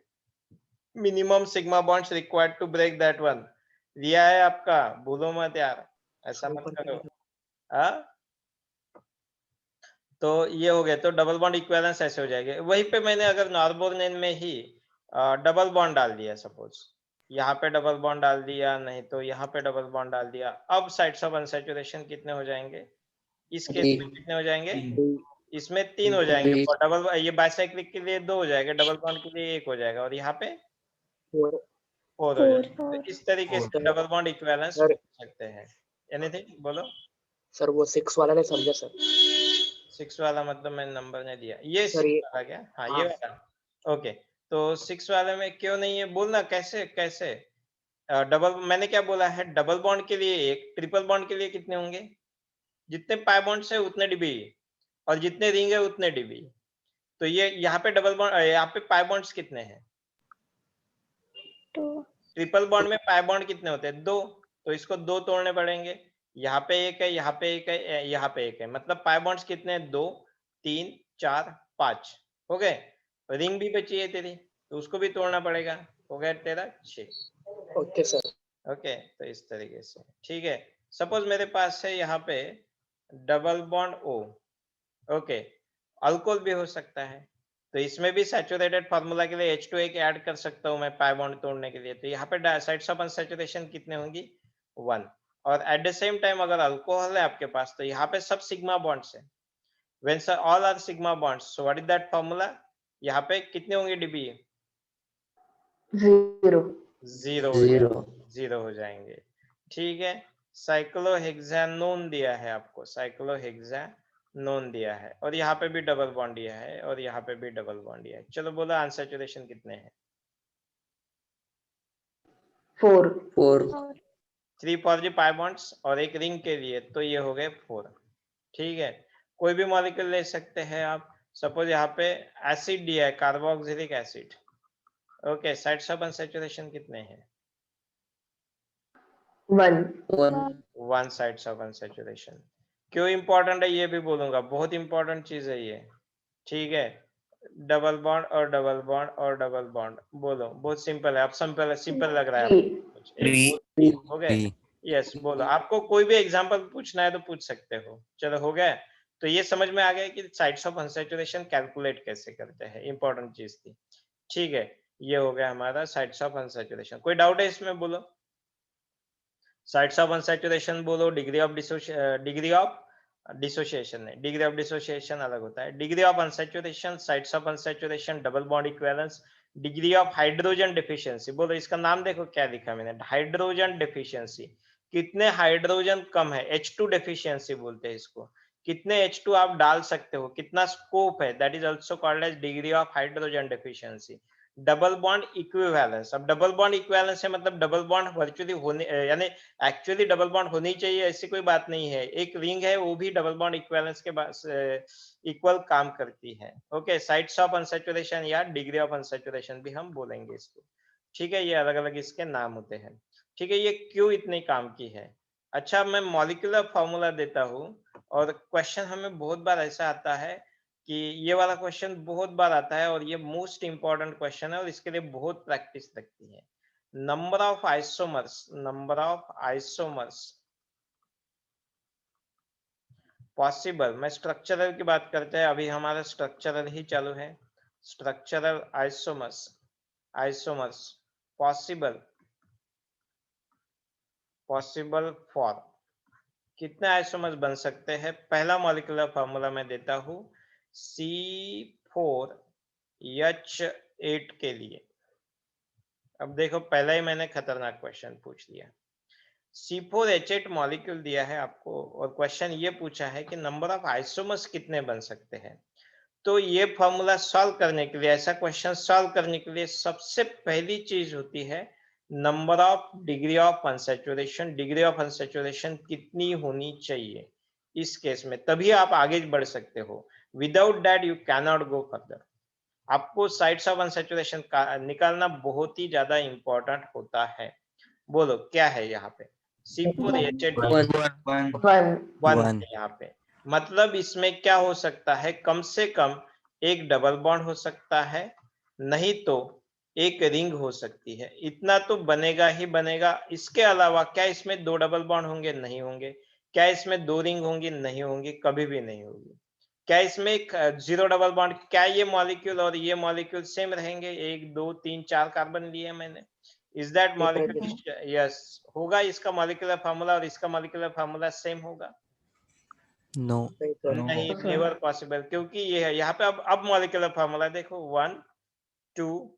Minimum sigma bonds required to break that one. लिया है आपका, भूलो मत यार, ऐसा मत करो। हाँ, तो ये हो गया। तो डबल बॉन्ड इक्विवेलेंस ऐसे हो जाएगा। वहीं पे मैंने अगर नॉर्बोर्नेन में ही डबल बॉन्ड डाल दिया, सपोज यहाँ पे डबल बॉन्ड डाल दिया, नहीं तो यहाँ पे डबल बॉन्ड डाल दिया, अब साइड्स ऑफ अनसैचुरेशन कितने हो जाएंगे? इस केस में कितने हो जाएंगे? इसमें 3 हो जाएंगे। और डबल, ये बाइसाइक्लिक के लिए 2 हो जाएगा, डबल बॉन्ड के लिए 1 हो जाएगा, और यहाँ पे 4 हो जाएगा। तो इस तरीके से डबल बॉन्ड इक्विवेलेंस सर- बोल सकते हैं। एनीथिंग बोलो। सर वो 6 वाला नहीं समझा सर। 6 वाला मतलब मैंने नंबर नहीं दिया, ये सर 6 ये वाला क्या? हाँ, हाँ। ये वाला। ओके, तो 6 वाले में क्यों नहीं है बोलना, कैसे कैसे? डबल, मैंने क्या बोला है, डबल बॉन्ड के लिए 1, ट्रिपल बॉन्ड के लिए कितने होंगे? जितने पाई बॉन्ड्स है उतने डीबी, और जितने रिंग है उतने डीबी। तो ये यहाँ पे डबल बॉन्ड, यहाँ पे पाई बॉन्ड्स कितने हैं? 2. ट्रिपल बॉन्ड में पाई बॉन्ड कितने होते हैं? 2। तो इसको 2 तोड़ने पड़ेंगे। यहाँ पे 1 है, यहाँ पे 1 है, यहाँ पे 1 है, मतलब पाई बॉन्ड्स कितने हैं? 2 3 4 5 हो गए। रिंग भी बची है तेरी, तो उसको भी तोड़ना पड़ेगा, हो गया तेरा 6। Okay sir. ओके, तो इस तरीके से ठीक है। सपोज मेरे पास है यहाँ पे double bond O, okay, alcohol भी हो सकता है, तो इसमें भी सैचुरेटेड फार्मूला के लिए H2A ऐड कर सकता हूँ मैं पाई बॉन्ड तोड़ने के लिए। तो यहाँ पे साइड्स ऑफ अनसैचुरेशन कितने होंगी? 1। और एट द सेम टाइम अगर अल्कोहल है आपके पास, तो यहाँ पे सब सिग्मा बॉन्ड्स है। When all are sigma bonds, so what is that formula? यहाँ पे कितने होंगे डीबी? 0. 0 हो जाएंगे। ठीक है, साइक्लोहेक्सानोन दिया है आपको, साइक्लोहेक्सानोन दिया है, और यहाँ पे भी डबल बॉन्ड दिया है, और यहाँ पे भी डबल बॉन्ड दिया है। चलो बोलो अनसैचुरेशन कितने हैं? 4. 3 फॉर द पाई बॉन्ड्स और एक रिंग के लिए, तो ये हो गए 4। ठीक है, कोई भी मॉलिक्यूल ले सकते हैं आप। सपोज यहाँ पे एसिड दिया है, carboxylic acid. Okay, sides of unsaturation कितने हैं? 1. 1 साइड्स ऑफ अनसैचुरेशन। क्यों इंपॉर्टेंट है ये भी बोलूंगा, बहुत इंपॉर्टेंट चीज है ये। ठीक है, डबल बॉन्ड और डबल बॉन्ड और डबल बॉन्ड, बोलो, बहुत सिंपल है। अब सिंपल लग रहा है आपको? हो गए? यस, बोलो। आपको कोई भी एग्जांपल पूछना है तो पूछ सकते हो। चलो, हो गया। तो ये समझ में आ गया कि साइड्स ऑफ अनसैचुरेशन कैलकुलेट कैसे करते हैं, इंपॉर्टेंट चीज थी। ठीक है, ये हो गया हमारा साइड्स ऑफ अनसैचुरेशन। कोई डाउट है इसमें बोलो? साइड्स ऑफ अनसैचुरेशन बोलो, डिग्री ऑफ डिसोसिएशन नहीं, डिग्री ऑफ डिसोसिएशन अलग होता है। Degree of unsaturation, sides of unsaturation, double bond equivalence, degree of hydrogen deficiency. बोलो, इसका नाम देखो क्या लिखा मैंने, हाइड्रोजन डिफिशियंसी। कितने हाइड्रोजन कम है, H2 डिफिशियंसी बोलते हैं इसको। कितने H2 आप डाल सकते हो, कितना स्कोप है, that is also called as degree of hydrogen deficiency. Double bond equivalence. अब डबल बॉन्ड इक्विवेलेंस है मतलब डबल बॉन्ड वर्चुअली होने यानी एक्चुअली डबल बॉन्ड होनी चाहिए ऐसी कोई बात नहीं है। एक रिंग है वो भी डबल बॉन्ड इक्विवेलेंस के इक्वल काम करती है। ओके, साइट्स ऑफ अनसैचुरेशन या डिग्री ऑफ अनसैचुरेशन भी हम बोलेंगे इसको। ठीक है, ये अलग अलग इसके नाम होते हैं। ठीक है, ये क्यों इतने काम की है। अच्छा, मैं मॉलिक्यूलर फॉर्मूला देता हूँ और क्वेश्चन हमें बहुत बार ऐसा आता है कि ये वाला क्वेश्चन बहुत बार आता है और ये मोस्ट इंपॉर्टेंट क्वेश्चन है और इसके लिए बहुत प्रैक्टिस लगती है। Number of isomers possible. मैं स्ट्रक्चरल की बात करते हैं, अभी हमारा स्ट्रक्चरल ही चालू है। स्ट्रक्चरल आइसोमर्स पॉसिबल फॉर कितने आइसोमर्स बन सकते हैं। पहला मॉलिक्यूलर फार्मूला मैं देता हूं C4H8 के लिए। अब देखो, पहला ही मैंने खतरनाक क्वेश्चन पूछ लिया। C4H8 मॉलिक्यूल दिया है आपको और क्वेश्चन ये पूछा है कि नंबर ऑफ आइसोमर्स कितने बन सकते हैं। तो ये फॉर्मूला सॉल्व करने के लिए, ऐसा क्वेश्चन सॉल्व करने के लिए सबसे पहली चीज होती है number of degree of unsaturation. Degree of unsaturation कितनी होनी चाहिए इस केस में, तभी आप आगे बढ़ सकते हो। Without that you can not go further. आपको साइट्स ऑफ अनसैचुरेशन निकालना बहुत ही ज्यादा इंपॉर्टेंट होता है। बोलो क्या है यहाँ पे। C4H8 1 यहाँ पे, मतलब इसमें क्या हो सकता है, कम से कम एक डबल बॉन्ड हो सकता है, नहीं तो एक रिंग हो सकती है। इतना तो बनेगा ही बनेगा। इसके अलावा क्या इसमें दो डबल बॉन्ड होंगे? नहीं होंगे। क्या इसमें दो रिंग होंगी? नहीं होंगी, कभी भी नहीं होगी। क्या इसमें एक जीरो डबल बॉन्ड, क्या ये मॉलिक्यूल और ये मॉलिक्यूल सेम रहेंगे? 1 2 3 4 कार्बन लिए मैंने। Is that molecule? यस, होगा। इसका मॉलिक्यूलर फार्मूला और इसका मॉलिक्यूलर फार्मूला सेम होगा? No. नहीं, नेवर पॉसिबल। क्योंकि ये है यहाँ पे। अब मॉलिक्यूलर फार्मूला देखो, 1 2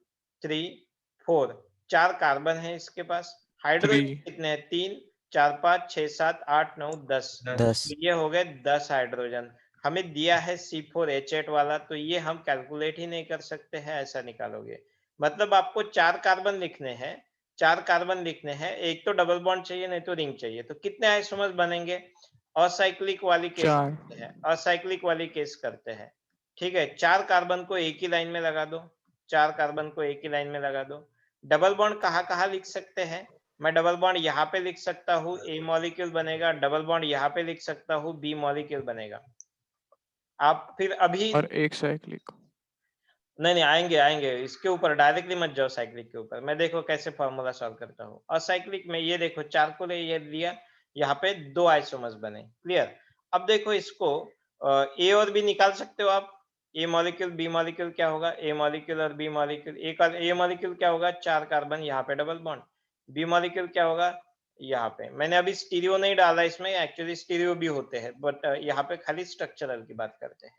3 4 4 कार्बन है इसके पास। हाइड्रोजन कितने हैं? 3 4 5 6 7 8 9 10। 10. ये हो गए 10 हाइड्रोजन। हमें दिया है C4H8 वाला, तो ये हम कैलकुलेट ही नहीं कर सकते हैं। ऐसा निकालोगे मतलब आपको 4 कार्बन लिखने हैं। 4 कार्बन लिखने हैं, एक तो डबल बॉन्ड चाहिए, नहीं तो रिंग चाहिए। तो कितने आइसोमर्स बनेंगे? असाइक्लिक वाली केस करते हैं, असाइक्लिक वाली केस करते हैं। ठीक है, 4 कार्बन को एक ही लाइन में लगा दो। 4 कार्बन को एक ही लाइन में लगा दो। डबल बॉन्ड कहाँ कहाँ लिख सकते हैं? मैं डबल बॉन्ड यहाँ पे लिख सकता हूँ, A मॉलिक्यूल बनेगा। डबल बॉन्ड यहाँ पे लिख सकता हूँ, B मॉलिक्यूल बनेगा। आप फिर अभी और एक साइक्लिक। नहीं आएंगे आएंगे इसके ऊपर, डायरेक्टली मत जाओ साइक्लिक के ऊपर। मैं देखो कैसे फॉर्मूला सॉल्व करता हूँ। असाइक्लिक में ये देखो, 4 को ये लिया, यहाँ पे 2 आइसोमर्स बने। क्लियर? अब देखो इसको A और B निकाल सकते हो आप। A मॉलिक्यूल B मॉलिक्यूल क्या होगा? A मॉलिक्यूल और B मॉलिक्यूल। एक A मॉलिक्यूल क्या होगा? 4 कार्बन, यहाँ पे डबल बॉन्ड। B मॉलिक्यूल क्या होगा? यहाँ पे। मैंने अभी स्टीरियो नहीं डाला इसमें, एक्चुअली स्टीरियो भी होते हैं, बट यहाँ पे खाली स्ट्रक्चरल की बात करते हैं।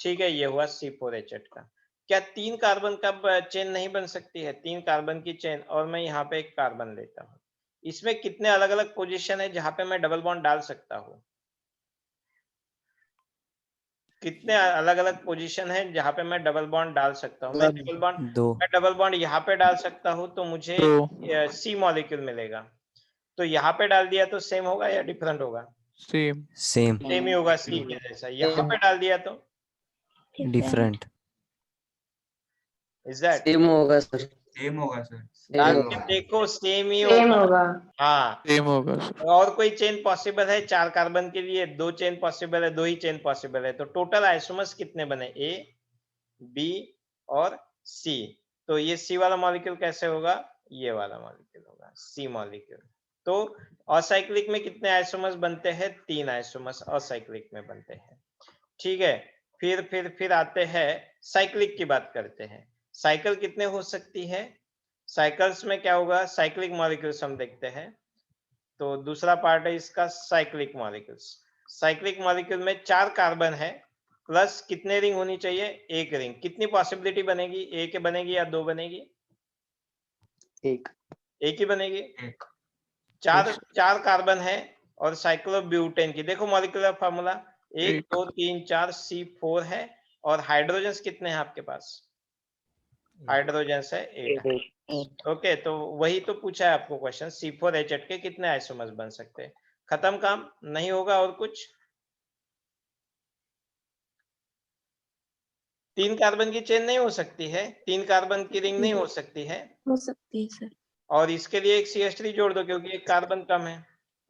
ठीक है, ये हुआ C4H8 का। क्या 3 कार्बन का चेन नहीं बन सकती है? 3 कार्बन की चेन, और मैं यहाँ पे एक कार्बन लेता हूँ। इसमें कितने अलग अलग पोजीशन है जहां पे मैं डबल बॉन्ड डाल सकता हूँ? कितने अलग अलग पोजीशन है जहां पे मैं डबल बॉन्ड डाल सकता हूँ? मैं डबल बॉन्ड यहाँ पे डाल सकता हूँ, तो मुझे C मॉलिक्यूल मिलेगा। तो यहाँ पे डाल दिया तो सेम होगा या डिफरेंट होगा? Same. सेम ही होगा, C के जैसा। यहाँ पे डाल दिया तो Different. Is that? सेम होगा सर। डाल के देखो, सेम ही सेम होगा। होगा। हाँ, सेम होगा सर। और कोई चेन पॉसिबल है? 4 कार्बन के लिए 2 चेन पॉसिबल है, 2 ही चेन पॉसिबल है। तो टोटल आइसोमर्स कितने बने? A B और C। तो ये C वाला मॉलिक्यूल कैसे होगा? ये वाला मॉलिक्यूल होगा, C मॉलिक्यूल। तो असाइक्लिक में कितने आइसोमर्स बनते हैं? 3 आइसोमर्स असाइक्लिक में बनते हैं। ठीक है, फिर आते हैं साइक्लिक की बात करते हैं। साइकिल कितने हो सकती है? साइकिल्स में क्या होगा? साइक्लिक मॉलिक्यूल्स हम देखते हैं। तो दूसरा पार्ट है इसका साइक्लिक मॉलिक्यूल्स। साइक्लिक मॉलिक्यूल में 4 कार्बन है, प्लस कितने रिंग होनी चाहिए? एक रिंग। कितनी पॉसिबिलिटी बनेगी? एक बनेगी या 2 बनेगी? एक ही बनेगी। 4 कार्बन है और साइक्लोब्यूटेन की देखो मॉलिक्यूलर फार्मूला 1 2 3 4 C4 है। और हाइड्रोजन कितने हैं आपके पास? हाइड्रोजन है 8। ओके, तो वही तो पूछा है आपको क्वेश्चन, C4H8 के कितने आइसोमर्स बन सकते हैं। खत्म काम, नहीं होगा और कुछ। 3 कार्बन की चेन नहीं हो सकती है, 3 कार्बन की रिंग नहीं हो सकती है, हो सकती है सर। और इसके लिए एक CH3 जोड़ दो क्योंकि एक कार्बन कम है।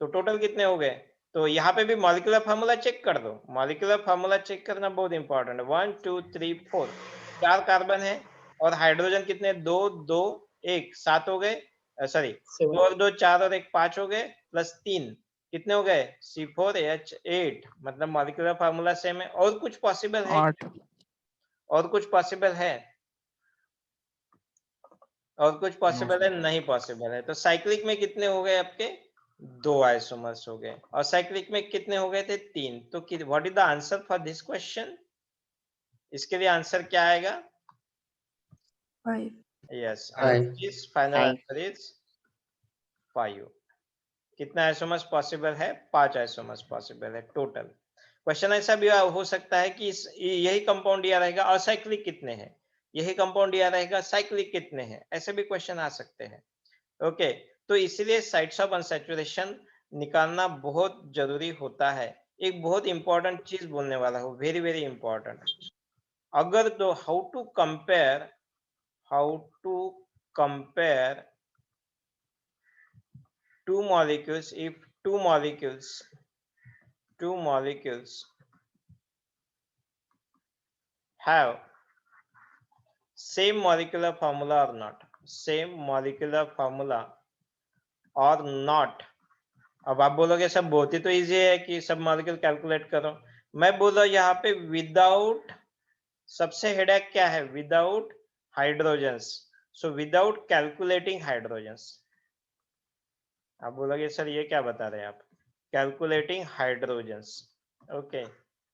तो टोटल कितने हो गए। तो यहाँ पे भी मॉलिक्यूलर फार्मूला चेक कर दो, मॉलिक्यूलर फार्मूला चेक करना बहुत इंपॉर्टेंट है। 1 2 3 4 4 कार्बन है और हाइड्रोजन कितने, 2 2 1 7 हो गए, सॉरी 2 और 2 4 और 1 5 हो गए, प्लस 3 कितने हो गए, C4H8। मतलब मॉलिक्यूलर फार्मूला सेम है। और कुछ पॉसिबल है, 8 और कुछ पॉसिबल है, और कुछ पॉसिबल है, नहीं पॉसिबल है। तो साइक्लिक में कितने हो गए आपके, 2 आइसोमर्स हो गए, और साइक्लिक में कितने हो गए थे, 3। तो what is the answer for this question. इसके लिए आंसर क्या आएगा, 5। Yes, Five. इस फाइनल Five. Answer is 5। कितना आइसोमर्स पॉसिबल है, 5 आइसोमर्स पॉसिबल है टोटल। क्वेश्चन ऐसा भी हो सकता है कि यही कंपाउंड दिया रहेगा, असाइक्लिक कितने हैं, यही कंपाउंड दिया रहेगा, साइक्लिक कितने हैं, ऐसे भी क्वेश्चन आ सकते हैं। ओके, तो इसलिए साइट्स ऑफ अनसैचुरेशन निकालना बहुत जरूरी होता है। एक बहुत इंपॉर्टेंट चीज बोलने वाला हूँ, वेरी वेरी इंपॉर्टेंट। अगर तो how to compare two molecules, if two molecules have same molecular formula or not, same molecular formula or not। अब आप बोलोगे सब बहुत ही तो इजी है कि सब मॉलिक्यूल कैलकुलेट करो। मैं बोल रहा हूं यहाँ पे विदाउट, सबसे हेडेक क्या है, without hydrogens. So without calculating hydrogens. आप बोलोगे सर ये क्या बता रहे हैं आप, calculating hydrogens. Okay,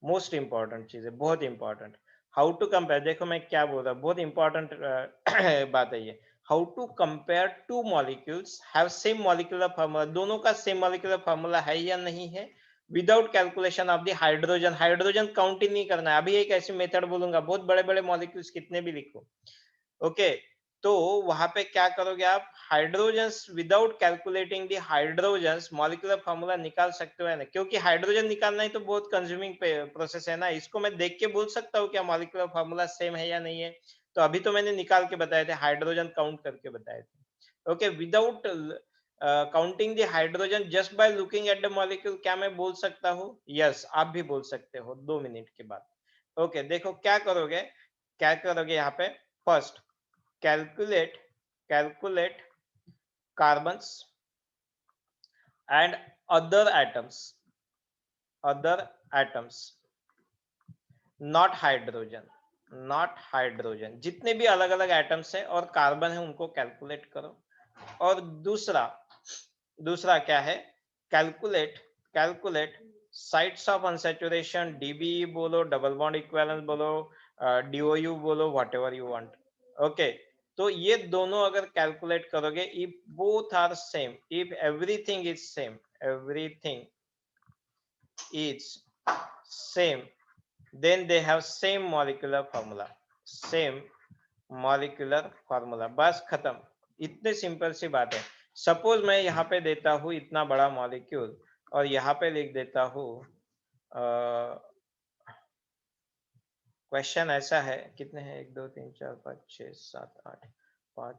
most important चीज है, बहुत इंपॉर्टेंट। हाउ टू कंपेयर, देखो मैं क्या बोल रहा हूँ, बहुत इंपॉर्टेंट बात है ये। How to compare two molecules have same molecular formula, दोनों का सेम मॉलिक्यूलर फार्मूला है या नहीं है, without calculation of the hydrogen. Hydrogen count ही नहीं करना है। अभी एक ऐसी मेथड बोलूंगा, बहुत बड़े बड़े मॉलिक्यूल्स कितने भी लिखो, ओके, तो वहां पे क्या करोगे आप, hydrogens without calculating the hydrogens molecular formula निकाल सकते हो है ना, क्योंकि हाइड्रोजन निकालना ही तो बहुत कंज्यूमिंग प्रोसेस है ना। इसको मैं देख के बोल सकता हूँ क्या मॉलिक्यूलर फार्मूला सेम है या नहीं है। तो अभी तो मैंने निकाल के बताए थे, हाइड्रोजन काउंट करके बताए थे। Okay, without counting the hydrogen, just by looking at the molecule, क्या मैं बोल सकता हूँ, यस आप भी बोल सकते हो 2 मिनट के बाद। ओके, देखो क्या करोगे यहाँ पे, first calculate carbons and other atoms not hydrogen, जितने भी अलग अलग एटम्स है और कार्बन है उनको कैलकुलेट करो। और दूसरा क्या है, calculate sites of unsaturation, DBE बोलो, डबल बॉन्ड इक्विवेलेंस बोलो, DOU बोलो, व्हाटएवर यू वांट। ओके, तो ये दोनों अगर कैलकुलेट करोगे, if both are same, if everything is same, then they have same molecular formula, बस खत्म। इतने सिंपल सी बात है। सपोज मैं यहाँ पे देता हूँ इतना बड़ा मॉलिक्यूल और यहाँ पे लिख देता हूँ, क्वेश्चन ऐसा है, कितने हैं, 1 2 3 4 5 6 7 8 5।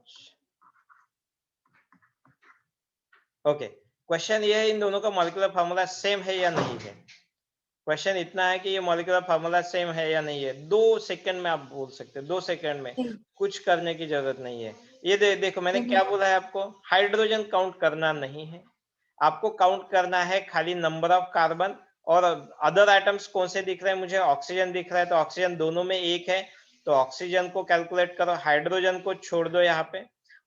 ओके, क्वेश्चन ये है इन दोनों का मॉलिक्यूलर फार्मूला सेम है या नहीं है। क्वेश्चन इतना है कि ये मॉलिक्यूलर फार्मूला सेम है या नहीं है। 2 सेकंड में आप बोल सकते हो, 2 सेकंड में, कुछ करने की जरूरत नहीं है। ये देखो मैंने क्या बोला है आपको, हाइड्रोजन काउंट करना नहीं है, आपको काउंट करना है खाली नंबर ऑफ कार्बन। और अदर आइटम्स कौन से दिख रहे हैं मुझे, ऑक्सीजन दिख रहा है, तो ऑक्सीजन दोनों में 1 है, तो ऑक्सीजन को कैलकुलेट करो, हाइड्रोजन को छोड़ दो यहाँ पे,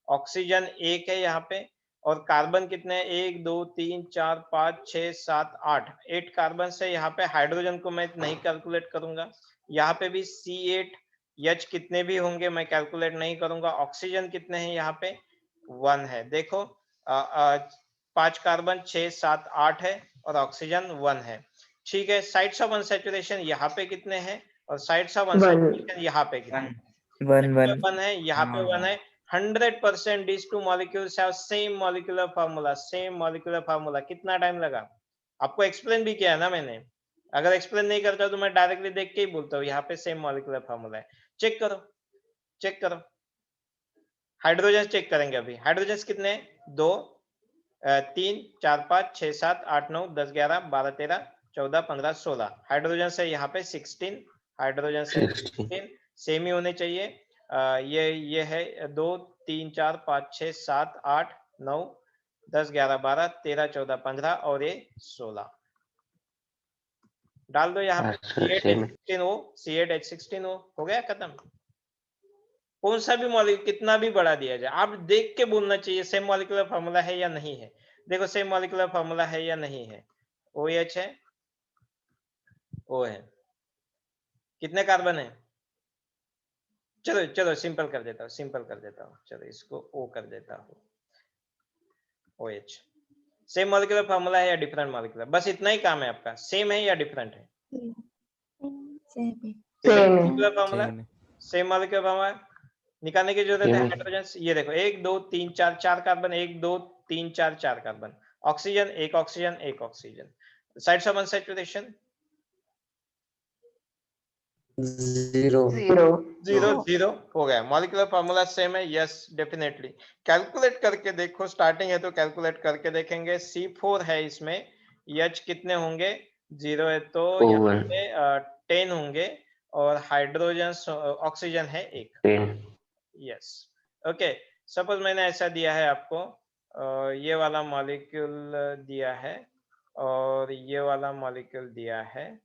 ऑक्सीजन 1 है यहाँ पे, और कार्बन कितने हैं, 1 2 3 4 5 6 7 8, 8 कार्बन से। यहाँ पे हाइड्रोजन को मैं नहीं कैलकुलेट करूंगा, यहाँ पे भी C8 H कितने भी होंगे मैं कैलकुलेट नहीं करूंगा। ऑक्सीजन कितने हैं यहाँ पे, 1 है, देखो 5 कार्बन 6 7 8 है और ऑक्सीजन 1 है, ठीक है। साइट्स ऑफ अनसैचुरेशन यहाँ पे कितने हैं और साइट्स ऑफ अनसैचुरेशन यहाँ पे कितने हैं, वन वन वन है, यहाँ पे वन है। 100% these two molecules have same molecular formula, same molecular formula। कितना टाइम लगा? आपको एक्सप्लेन भी किया है ना मैंने। अगर एक्सप्लेन नहीं करता तो मैं डायरेक्टली देख के ही बोलता हूँ यहाँ पे सेम मॉलिक्यूलर फार्मूला है। चेक करो, चेक करो। हाइड्रोजन चेक करेंगे अभी। हाइड्रोजन कितने हैं? 2 3 4 5 6 7 8 9 10 11 12 13 14 15 16। हाइड्रोजन से यहाँ पे 16, हाइड्रोजन से 16 सेम ही होने चाहिए। ये है 2 3 4 5 6 7 8 9 10 11 12 13 14 15 और ये 16 डाल दो यहाँ पे। C8H16O, C8H16O हो गया खत्म। कौन सा भी मॉलिक्यूल कितना भी बढ़ा दिया जाए, आप देख के बोलना चाहिए सेम मॉलिक्यूलर फार्मूला है या नहीं है। देखो सेम मॉलिक्यूलर फार्मूला है या नहीं है। OH है, O है। कितने कार्बन है? चलो चलो सिंपल कर देता हूँ, सिंपल कर देता हूँ। चलो इसको O कर देता हूँ, OH। सेम मॉलिक्यूलर फार्मूला है या डिफरेंट मॉलिक्यूलर? बस इतना ही काम है आपका। सेम है या डिफरेंट है? Molecular formula same molecular formula निकालने की जरूरत है। हाइड्रोजन ये देखो 1 2 3 4 4 कार्बन, 1 2 3 4 4 कार्बन। ऑक्सीजन एक ऑक्सीजन एक ऑक्सीजन। साइड्स ऑफ अनसैचुरेशन 0 0 0 हो गया। मॉलिक्यूलर फार्मूला सेम है, यस डेफिनेटली। कैलकुलेट करके देखो, स्टार्टिंग है तो कैलकुलेट करके देखेंगे। C4 है इसमें, H कितने होंगे? 0 है तो यहाँ पे 10 होंगे और हाइड्रोजन ऑक्सीजन है 1। Yes okay. सपोज मैंने ऐसा दिया है आपको, ये वाला मॉलिक्यूल दिया है और ये वाला मॉलिक्यूल दिया है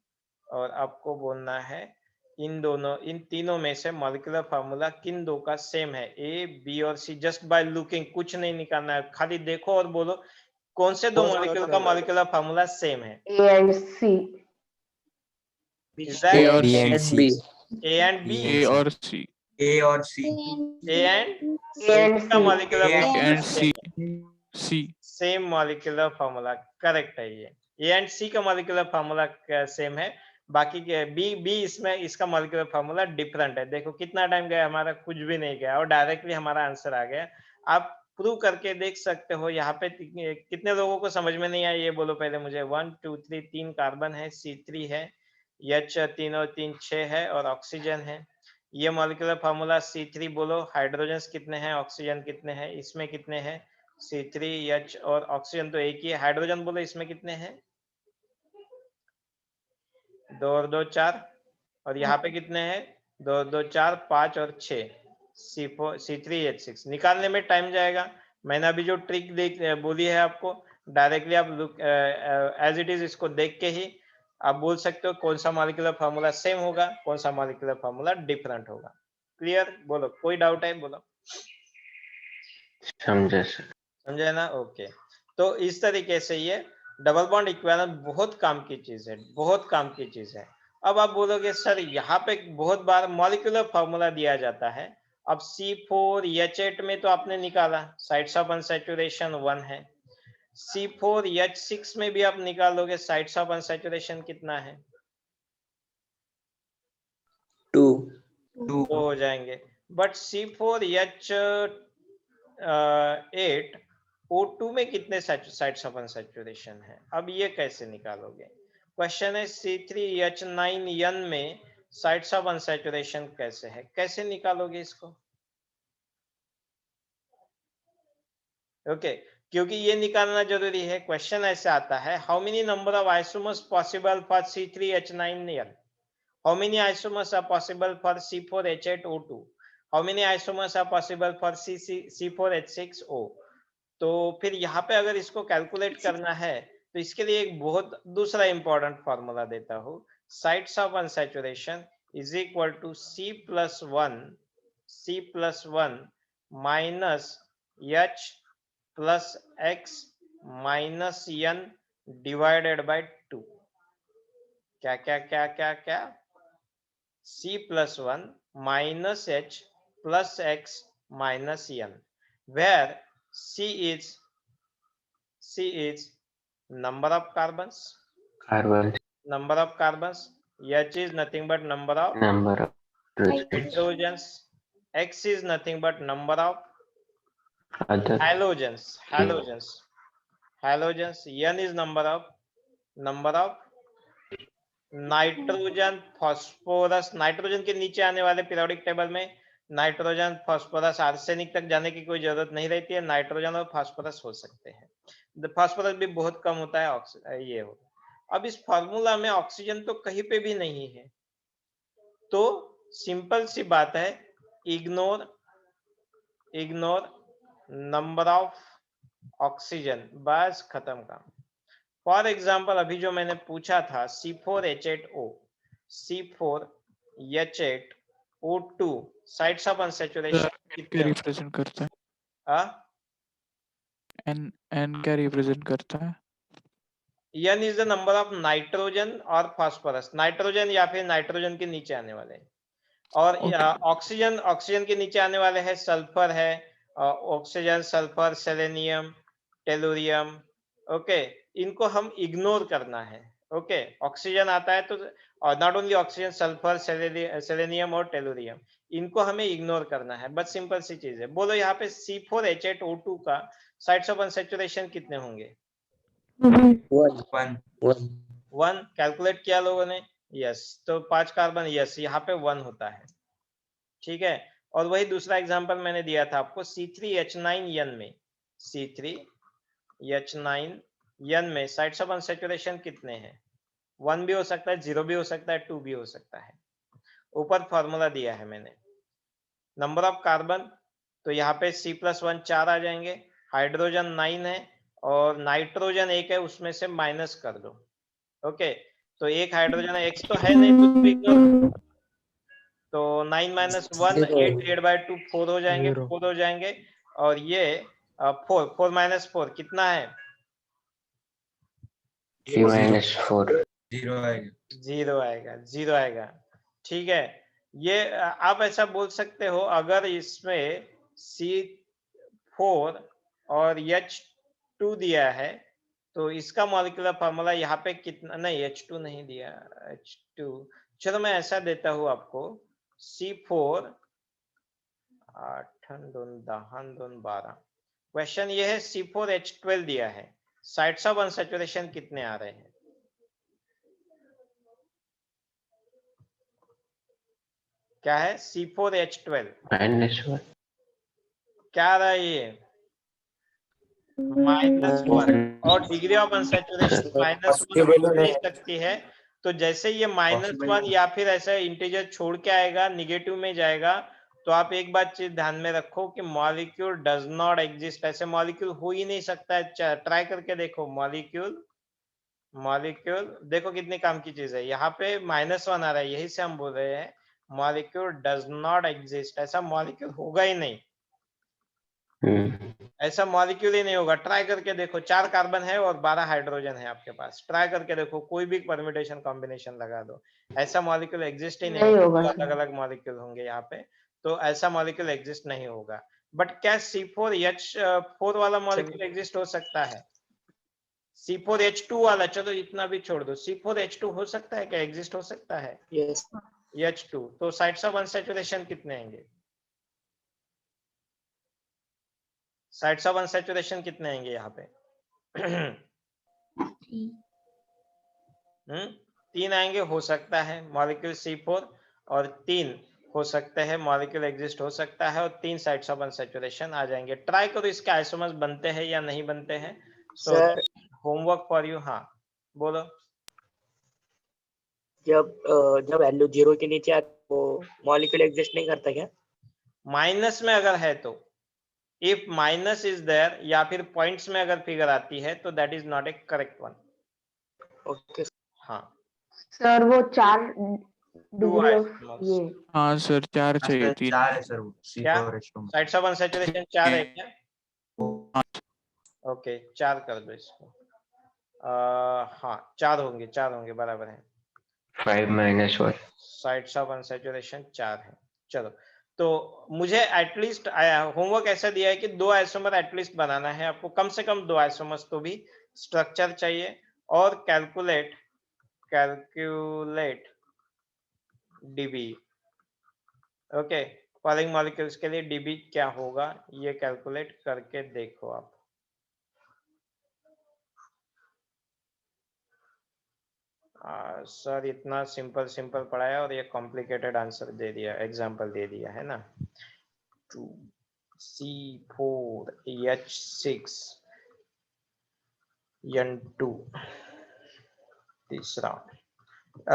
और आपको बोलना है इन दोनों, इन तीनों में से मॉलिक्यूलर फार्मूला किन दो का सेम है, A, B और C। जस्ट बाय लुकिंग, कुछ नहीं निकालना है, खाली देखो और बोलो कौन से दो मॉलिक्यूल का मॉलिक्यूलर फार्मूला सेम है। A and C. Is A that और A C, and B A and B? A और C, A और C, A and A and C का C. Molecular A formula and C, C, same molecular formula correct है ये। A and C का molecular formula same है, बाकी के B इसमें इसका मॉलिक्यूलर फार्मूला डिफरेंट है। देखो कितना टाइम गया हमारा, कुछ भी नहीं गया और डायरेक्टली हमारा आंसर आ गया। आप प्रूव करके देख सकते हो। यहाँ पे कितने लोगों को समझ में नहीं आया ये बोलो पहले मुझे। 1 2 3 3 कार्बन है, C3 है, H 3 और 3 6 है और ऑक्सीजन है। ये मॉलिक्यूलर फार्मूला C3 बोलो। हाइड्रोजन कितने हैं, ऑक्सीजन कितने हैं, इसमें कितने हैं? C3 H और ऑक्सीजन तो एक ही है। हाइड्रोजन बोलो इसमें कितने हैं? 2 और 2 4 और यहाँ पे कितने हैं? 2 और 2 4 5 और 6। C4 C3H6 निकालने में टाइम जाएगा। मैंने अभी जो ट्रिक बोली है आपको, डायरेक्टली आप लुक एज इट इज इसको देख के ही आप बोल सकते हो कौन सा मॉलिक्यूलर फार्मूला सेम होगा, कौन सा मॉलिक्यूलर फार्मूला डिफरेंट होगा। क्लियर? बोलो कोई डाउट है? बोलो। समझे ना? ओके। तो इस तरीके से ये डबल बॉन्ड इक्विवेलेंट बहुत काम की चीज है, बहुत काम की चीज है। अब आप बोलोगे सर यहाँ पे बहुत बार मॉलिक्यूलर फार्मूला दिया जाता है। अब C4H8 में तो आपने निकाला, साइट्स ऑफ अनसैचुरेशन 1 है। C4H6 में भी आप निकालोगे, साइट्स ऑफ अनसैचुरेशन कितना है? 2 हो जाएंगे। बट C4H8 O2 में कितने साइट्स ऑफ अनसैचुरेशन है? अब ये कैसे निकालोगे? क्वेश्चन है C3H9N में साइट्स ऑफ अनसैचुरेशन कैसे है, कैसे निकालोगे इसको? ओके क्योंकि ये निकालना जरूरी है। क्वेश्चन ऐसे आता है, how many number of isomers possible for C3H9N? How many isomers are possible for C4H8O2? How many isomers are possible for C4H6O? तो फिर यहाँ पे अगर इसको कैलकुलेट करना है तो इसके लिए एक बहुत दूसरा इंपॉर्टेंट फॉर्मूला देता हूँ। Sites of unsaturation is equal to C+1 minus H plus X minus N divided by 2। क्या क्या क्या क्या क्या? C+1 minus H plus X minus N, where C is number of carbons. Number of carbons. H is nothing but number of hydrogens. X is nothing but number of other halogens. N is number of nitrogen phosphorus, nitrogen के नीचे आने वाले periodic table में nitrogen phosphorus arsenic तक जाने की कोई जरूरत नहीं रहती है, नाइट्रोजन और फॉस्फोरस हो सकते हैं। फॉस्फोरस भी बहुत कम होता है, ये हो। अब इस फॉर्मूला में ऑक्सीजन तो कहीं पे भी नहीं है, तो सिंपल सी बात है, इग्नोर नंबर ऑफ ऑक्सीजन, बस खत्म काम। फॉर एग्जाम्पल अभी जो मैंने पूछा था C4H8O, C4H8O2 sites of unsaturation क्या रिप्रेजेंट करता है? एन क्या रिप्रेजेंट करता है? N is the number of nitrogen और फॉस्फोरस, नाइट्रोजन या फिर नाइट्रोजन के नीचे आने वाले, और ऑक्सीजन के नीचे आने वाले हैं सल्फर है, oxygen, sulphur, selenium, tellurium. Okay, इनको हम इग्नोर करना है। ओके, ऑक्सीजन आता है तो not only oxygen, sulphur, selenium और टेलुरियम, इनको हमें इग्नोर करना है। बस सिंपल सी चीज है। बोलो यहाँ पे C4H8O2 का साइट्स ऑफ अनसैचुरेशन कितने होंगे? 1 कैलकुलेट किया लोगों ने? यस, तो 5 कार्बन, यस, यहाँ पे 1 होता है। ठीक है, और वही दूसरा एग्जांपल मैंने दिया था आपको C3H9N में, C3H9N में साइट्स ऑफ अनसैचुरेशन कितने हैं? 1 भी हो सकता है, 0 भी हो सकता है, 2 भी हो सकता है। ऊपर फॉर्मूला दिया है मैंने। नंबर ऑफ कार्बन, तो यहाँ पे C+1 4 आ जाएंगे, हाइड्रोजन 9 है और नाइट्रोजन 1 है, उसमें से माइनस कर दो। ओके, तो एक हाइड्रोजन है, X तो है नहीं, कुछ भी इग्नोर, तो 9 - 1 8 8/2 4 हो जाएंगे, 4 हो जाएंगे, और ये 4 - 4 कितना है? 3 - 4 0 आएगा। ठीक है, ये आप ऐसा बोल सकते हो, अगर इसमें C4 और H2 दिया है तो इसका मॉलिक्यूलर फार्मूला यहाँ पे कितना, नहीं H2 नहीं दिया, H2, चलो मैं ऐसा देता हूँ आपको, C4 8 2 10 2 12, क्वेश्चन ये है C4H12 दिया है, साइट्स ऑफ अनसैचुरेशन कितने आ रहे हैं? क्या है? C4H12 -1 क्या आ रहा है ये? -1, और डिग्री ऑफ अनसैचुरेशन -1 दे सकती है, तो जैसे ये -1 या फिर ऐसा इंटीजर छोड़ के आएगा, निगेटिव में जाएगा, तो आप एक बात चीज ध्यान में रखो कि मॉलिक्यूल डज नॉट एग्जिस्ट, ऐसे मॉलिक्यूल हो ही नहीं सकता है। ट्राई करके देखो, मॉलिक्यूल देखो कितनी काम की चीज है, यहाँ पे -1 आ रहा है, यही से हम बोल रहे हैं मॉलिक्यूल डज नॉट एग्जिस्ट, ऐसा मॉलिक्यूल होगा ही नहीं, ऐसा मॉलिक्यूल ही नहीं होगा। ट्राई करके देखो, 4 कार्बन है और 12 हाइड्रोजन है आपके पास, ट्राई करके देखो, कोई भी परम्यूटेशन कॉम्बिनेशन लगा दो, ऐसा मॉलिक्यूल एग्जिस्ट ही नहीं होगा। अलग अलग मॉलिक्यूल होंगे यहाँ पे, तो ऐसा मॉलिक्यूल एग्जिस्ट नहीं होगा। बट क्या C4H4 वाला मॉलिक्यूल एग्जिस्ट हो सकता है? C4H2 वाला, चलो इतना भी छोड़ दो, C4H2 हो सकता है क्या, एग्जिस्ट हो सकता है? यस, H2, तो साइट्स ऑफ अनसैचुरेशन कितने आएंगे? साइट्स ऑफ अनसैचुरेशन कितने आएंगे यहाँ पे? 3 आएंगे, हो सकता है मॉलिक्यूल C4, और 3 हो सकते हैं मॉलिक्यूल एग्जिस्ट हो सकता है, और 3 साइट्स ऑफ अनसैचुरेशन आ जाएंगे। ट्राई करो इसके आइसोमर्स बनते हैं या नहीं बनते हैं। सो होमवर्क फॉर यू। हाँ बोलो। जब वैल्यू 0 के नीचे आती है वो मॉलिक्यूल एग्जिस्ट नहीं करता क्या? माइनस में अगर है तो, इफ माइनस इज देयर या फिर पॉइंट्स में अगर फिगर आती है तो that is not A correct one. Okay हाँ सर वो 4 टू डिग्री ऑफ आइसोमर्स। ये हाँ सर 4 चाहिए, 3 4 है सर वो क्या C4H2 साइट्स ऑफ अनसैचुरेशन 4 है क्या? ओके 4 कर दो इसको। हाँ 4 होंगे बराबर है। 5 - 1 साइट्स ऑफ अनसैचुरेशन 4 है। चलो, तो मुझे एटलीस्ट होमवर्क ऐसा दिया है कि 2 आइसोमर एटलीस्ट बनाना है आपको, कम से कम 2 आइसोमर्स तो भी स्ट्रक्चर चाहिए, और calculate dB. Okay, following molecules के लिए डीबी क्या होगा ये कैलकुलेट करके देखो आप। सर इतना सिंपल सिंपल पढ़ाया और ये कॉम्प्लिकेटेड आंसर दे दिया, एग्जांपल दे दिया है ना। 2C4H6 N2 तीसरा।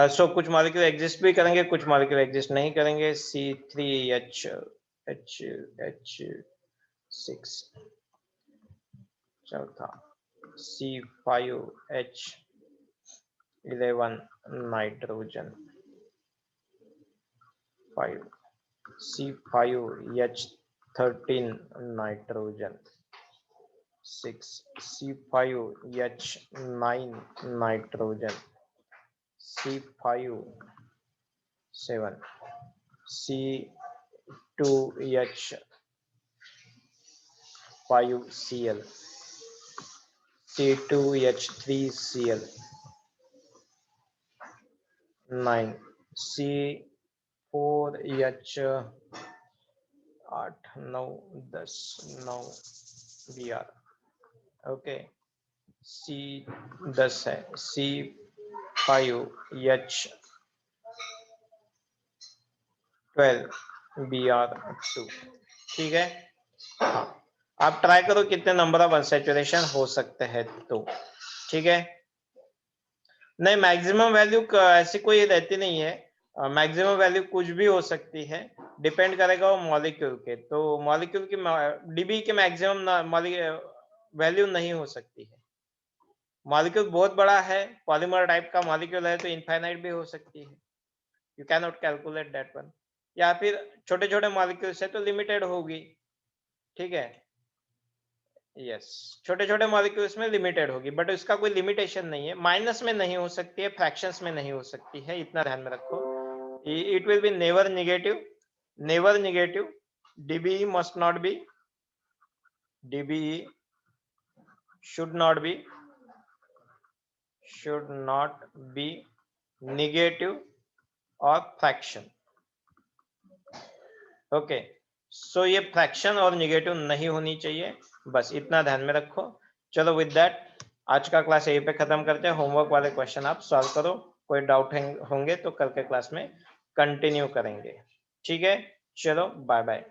सो कुछ मॉलिक्यूल एग्जिस्ट भी करेंगे, कुछ मॉलिक्यूल एग्जिस्ट नहीं करेंगे। C3H6 चौथा। C5H11 nitrogen 5। C5H13 nitrogen 6। C5H9 nitrogen C5 7। C2H5Cl C2H3Cl 9। C4H8 9 10 9 Br। Okay C10 है। C5H12 Br2। ठीक है, हाँ आप ट्राई करो कितने नंबर ऑफ अनसैचुरेशन हो सकते हैं तो। ठीक है, नहीं मैक्सिमम वैल्यू ऐसी कोई रहती नहीं है, मैक्सिमम वैल्यू कुछ भी हो सकती है, डिपेंड करेगा वो मॉलिक्यूल के। तो मॉलिक्यूल की डीबी के मैक्सिमम वैल्यू नहीं हो सकती है। मॉलिक्यूल बहुत बड़ा है, पॉलीमर टाइप का मॉलिक्यूल है तो इनफाइनाइट भी हो सकती है, you can not calculate that one. या फिर छोटे छोटे मॉलिक्यूल्स है तो लिमिटेड होगी। ठीक है, यस छोटे छोटे मॉलिक्यूल्स में लिमिटेड होगी, बट इसका कोई लिमिटेशन नहीं है। माइनस में नहीं हो सकती है, फ्रैक्शंस में नहीं हो सकती है, इतना ध्यान में रखो। It will be never negative, never negative. DB must not be, dB should not be negative or fraction। Okay so ये फ्रैक्शन और नेगेटिव नहीं होनी चाहिए, बस इतना ध्यान में रखो। चलो विद दैट आज का क्लास यहीं पे खत्म करते हैं। होमवर्क वाले क्वेश्चन आप सॉल्व करो, कोई डाउट होंगे तो कल के क्लास में कंटिन्यू करेंगे। ठीक है, चलो बाय बाय।